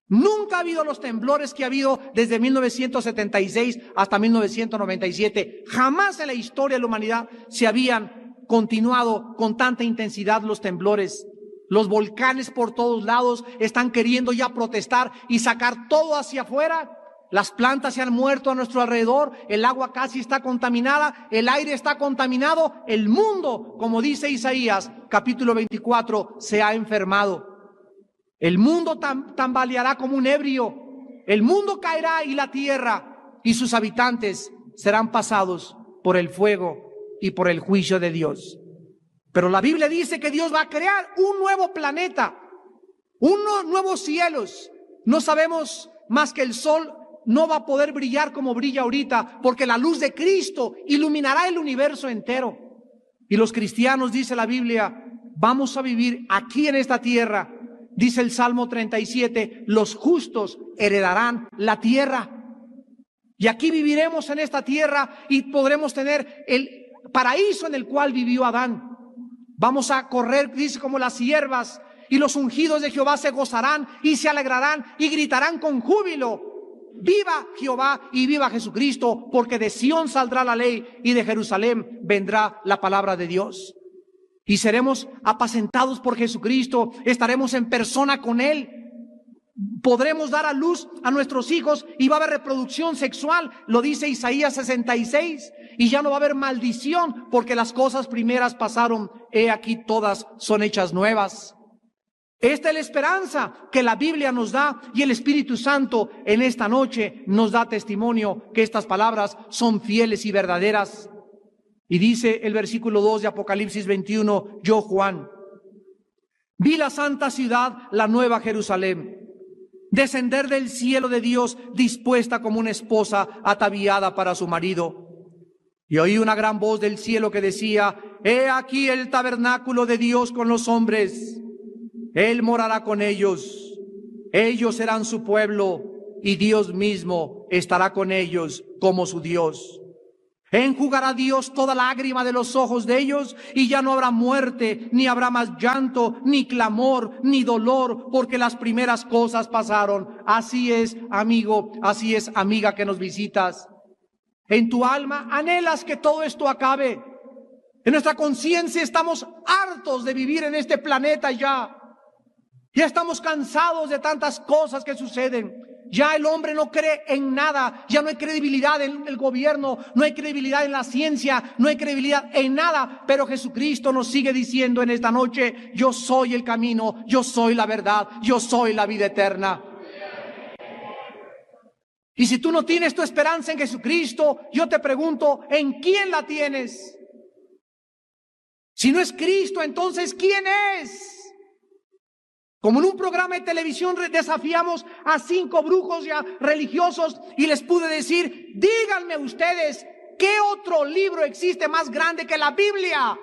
Nunca ha habido los temblores que ha habido desde 1976 hasta 1997. Jamás en la historia de la humanidad se habían continuado con tanta intensidad los temblores. Los volcanes por todos lados están queriendo ya protestar y sacar todo hacia afuera. Las plantas se han muerto a nuestro alrededor, el agua casi está contaminada, el aire está contaminado, el mundo, como dice Isaías, capítulo 24, se ha enfermado. El mundo tambaleará como un ebrio, el mundo caerá y la tierra y sus habitantes serán pasados por el fuego y por el juicio de Dios. Pero la Biblia dice que Dios va a crear un nuevo planeta, unos nuevos cielos. No sabemos más que el sol no va a poder brillar como brilla ahorita, porque la luz de Cristo iluminará el universo entero. Y los cristianos, dice la Biblia, vamos a vivir aquí en esta tierra. Dice el Salmo 37, los justos heredarán la tierra. Y aquí viviremos en esta tierra y podremos tener el paraíso en el cual vivió Adán. Vamos a correr, dice, como las hierbas, y los ungidos de Jehová se gozarán y se alegrarán y gritarán con júbilo. Viva Jehová y viva Jesucristo, porque de Sión saldrá la ley y de Jerusalén vendrá la palabra de Dios. Y seremos apacentados por Jesucristo, estaremos en persona con Él. Podremos dar a luz a nuestros hijos y va a haber reproducción sexual, lo dice Isaías 66, y ya no va a haber maldición, porque las cosas primeras pasaron, he aquí todas son hechas nuevas. Esta es la esperanza que la Biblia nos da, y el Espíritu Santo en esta noche nos da testimonio que estas palabras son fieles y verdaderas. Y dice el versículo 2 de Apocalipsis 21, yo, Juan, vi la santa ciudad, la nueva Jerusalén, descender del cielo de Dios, dispuesta como una esposa ataviada para su marido. Y oí una gran voz del cielo que decía, he aquí el tabernáculo de Dios con los hombres. Él morará con ellos. Ellos serán su pueblo y Dios mismo estará con ellos como su Dios. Enjugará Dios toda lágrima de los ojos de ellos y ya no habrá muerte, ni habrá más llanto, ni clamor, ni dolor, porque las primeras cosas pasaron. Así es, amigo, así es, amiga que nos visitas. En tu alma anhelas que todo esto acabe. En nuestra conciencia estamos hartos de vivir en este planeta ya. Ya estamos cansados de tantas cosas que suceden. Ya el hombre no cree en nada, ya no hay credibilidad en el gobierno, no hay credibilidad en la ciencia, no hay credibilidad en nada, pero Jesucristo nos sigue diciendo en esta noche: yo soy el camino, yo soy la verdad, yo soy la vida eterna. Y si tú no tienes tu esperanza en Jesucristo, yo te pregunto, ¿en quién la tienes? Si no es Cristo, entonces ¿quién es? Como en un programa de televisión desafiamos a 5 brujos ya religiosos y les pude decir: díganme ustedes, ¿qué otro libro existe más grande que la Biblia?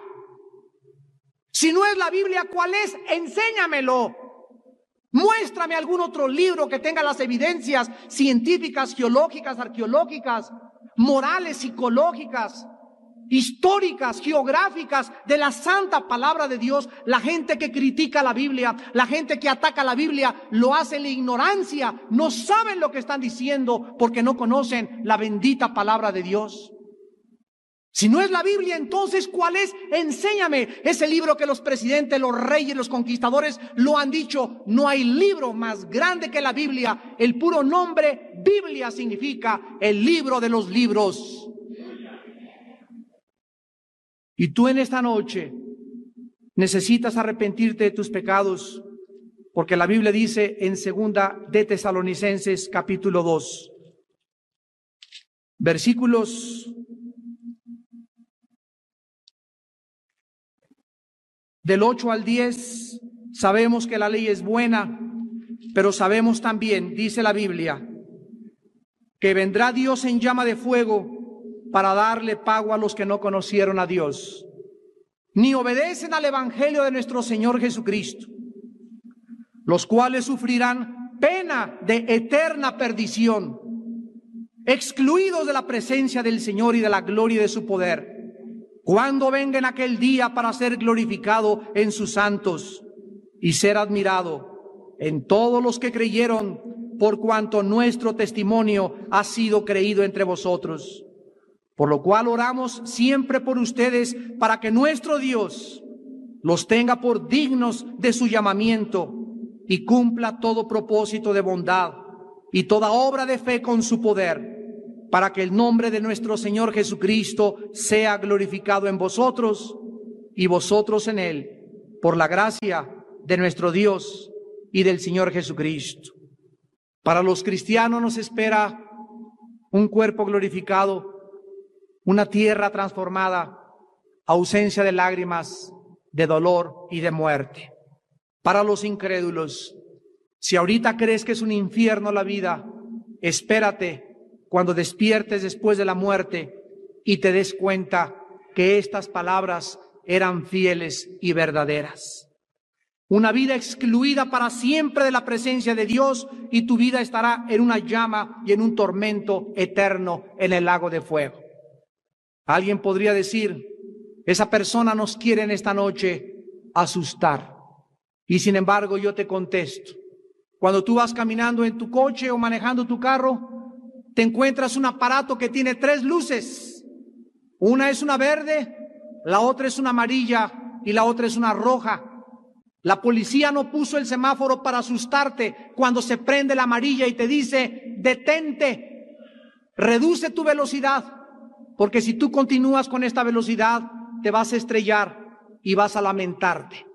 Si no es la Biblia, ¿cuál es? Enséñamelo. Muéstrame algún otro libro que tenga las evidencias científicas, geológicas, arqueológicas, morales, psicológicas, históricas, geográficas de la santa palabra de Dios. La gente que critica la Biblia, la gente que ataca la Biblia, lo hace en la ignorancia. No saben lo que están diciendo porque no conocen la bendita palabra de Dios. Si no es la Biblia, entonces ¿cuál es? Enséñame. Ese libro que los presidentes, los reyes, los conquistadores lo han dicho. No hay libro más grande que la Biblia. El puro nombre Biblia significa el libro de los libros. Y tú en esta noche necesitas arrepentirte de tus pecados, porque la Biblia dice en 2 de Tesalonicenses capítulo 2, versículos del 8 al 10, sabemos que la ley es buena, pero sabemos también, dice la Biblia, que vendrá Dios en llama de fuego para darle pago a los que no conocieron a Dios, ni obedecen al evangelio de nuestro Señor Jesucristo, los cuales sufrirán pena de eterna perdición, excluidos de la presencia del Señor y de la gloria de su poder, cuando venga en aquel día para ser glorificado en sus santos y ser admirado en todos los que creyeron, por cuanto nuestro testimonio ha sido creído entre vosotros. Por lo cual oramos siempre por ustedes, para que nuestro Dios los tenga por dignos de su llamamiento y cumpla todo propósito de bondad y toda obra de fe con su poder, para que el nombre de nuestro Señor Jesucristo sea glorificado en vosotros y vosotros en Él, por la gracia de nuestro Dios y del Señor Jesucristo. Para los cristianos nos espera un cuerpo glorificado, una tierra transformada, ausencia de lágrimas, de dolor y de muerte. Para los incrédulos, si ahorita crees que es un infierno la vida, espérate cuando despiertes después de la muerte y te des cuenta que estas palabras eran fieles y verdaderas. Una vida excluida para siempre de la presencia de Dios, y tu vida estará en una llama y en un tormento eterno en el lago de fuego. Alguien podría decir: esa persona nos quiere en esta noche asustar. Y sin embargo yo te contesto: cuando tú vas caminando en tu coche o manejando tu carro, te encuentras un aparato que tiene 3 luces. Una es una verde, la otra es una amarilla y la otra es una roja. La policía no puso el semáforo para asustarte cuando se prende la amarilla y te dice: detente, reduce tu velocidad, porque si tú continúas con esta velocidad te vas a estrellar y vas a lamentarte.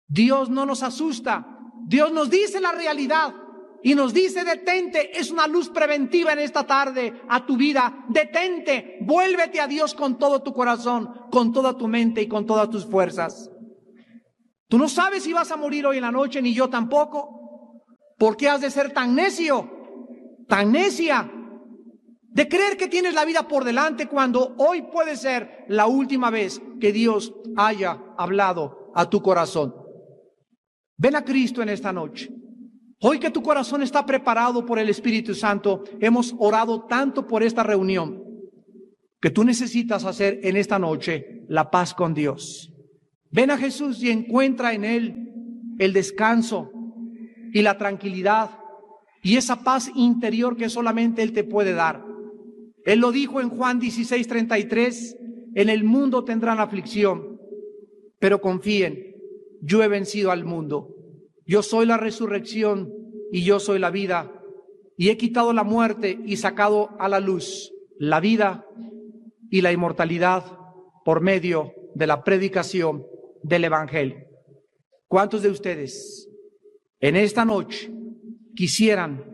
Dios no nos asusta, Dios nos dice la realidad y nos dice: detente. Es una luz preventiva en esta tarde a tu vida. Detente, vuélvete a Dios con todo tu corazón, con toda tu mente y con todas tus fuerzas. Tú no sabes si vas a morir hoy en la noche, ni yo tampoco. ¿Por qué has de ser tan necio, tan necia? de creer que tienes la vida por delante cuando hoy puede ser la última vez que Dios haya hablado a tu corazón. Ven a Cristo en esta noche. Hoy que tu corazón está preparado por el Espíritu Santo, hemos orado tanto por esta reunión que tú necesitas hacer en esta noche la paz con Dios. Ven a Jesús y encuentra en Él el descanso y la tranquilidad y esa paz interior que solamente Él te puede dar. Él lo dijo en Juan 16:33, en el mundo tendrán aflicción, pero confíen, yo he vencido al mundo. Yo soy la resurrección y yo soy la vida, y he quitado la muerte y sacado a la luz la vida y la inmortalidad por medio de la predicación del Evangelio. ¿Cuántos de ustedes en esta noche quisieran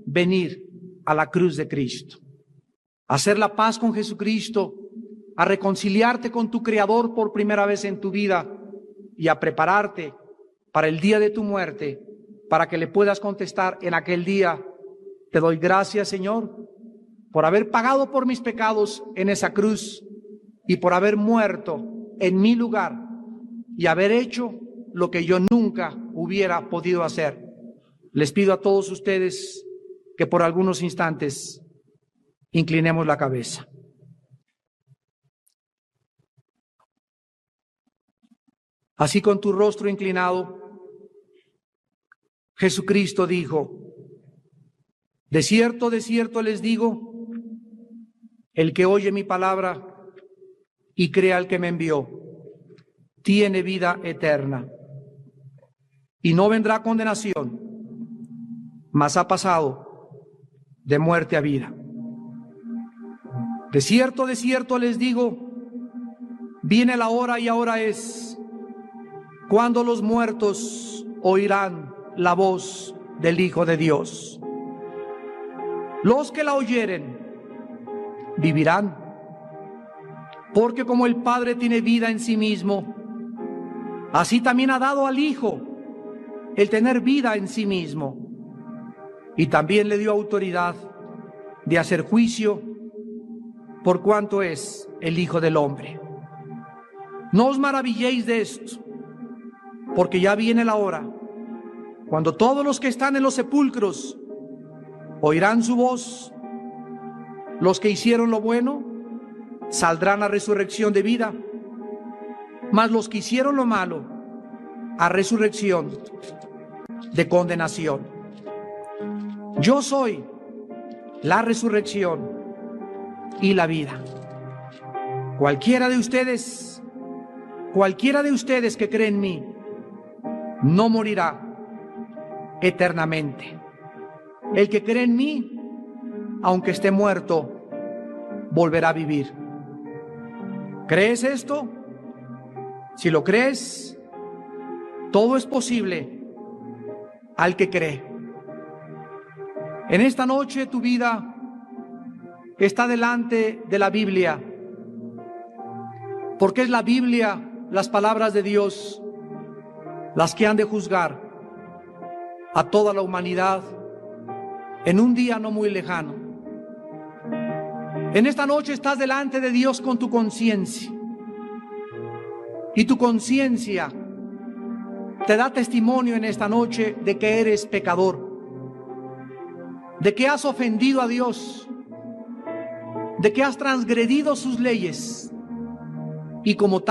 venir a la cruz de Cristo, a hacer la paz con Jesucristo, a reconciliarte con tu Creador por primera vez en tu vida y a prepararte para el día de tu muerte, para que le puedas contestar en aquel día: te doy gracias, Señor, por haber pagado por mis pecados en esa cruz y por haber muerto en mi lugar y haber hecho lo que yo nunca hubiera podido hacer? Les pido a todos ustedes que por algunos instantes inclinemos la cabeza. Así, con tu rostro inclinado, Jesucristo dijo: de cierto les digo, el que oye mi palabra y crea al que me envió, tiene vida eterna, y no vendrá condenación, mas ha pasado de muerte a vida. De cierto les digo, viene la hora y ahora es, cuando los muertos oirán la voz del Hijo de Dios. Los que la oyeren vivirán, porque como el Padre tiene vida en sí mismo, así también ha dado al Hijo el tener vida en sí mismo, y también le dio autoridad de hacer juicio por cuanto es el Hijo del Hombre. No os maravilléis de esto, porque ya viene la hora cuando todos los que están en los sepulcros oirán su voz. Los que hicieron lo bueno saldrán a resurrección de vida, mas los que hicieron lo malo a resurrección de condenación. Yo soy la resurrección y la vida. Cualquiera de ustedes que cree en mí, no morirá eternamente. El que cree en mí, aunque esté muerto, volverá a vivir. ¿Crees esto? Si lo crees, todo es posible al que cree. En esta noche tu vida está delante de la Biblia, porque es la Biblia, las palabras de Dios, las que han de juzgar a toda la humanidad en un día no muy lejano. En esta noche estás delante de Dios con tu conciencia, y tu conciencia te da testimonio en esta noche de que eres pecador, de que has ofendido a Dios, de que has transgredido sus leyes, y como tal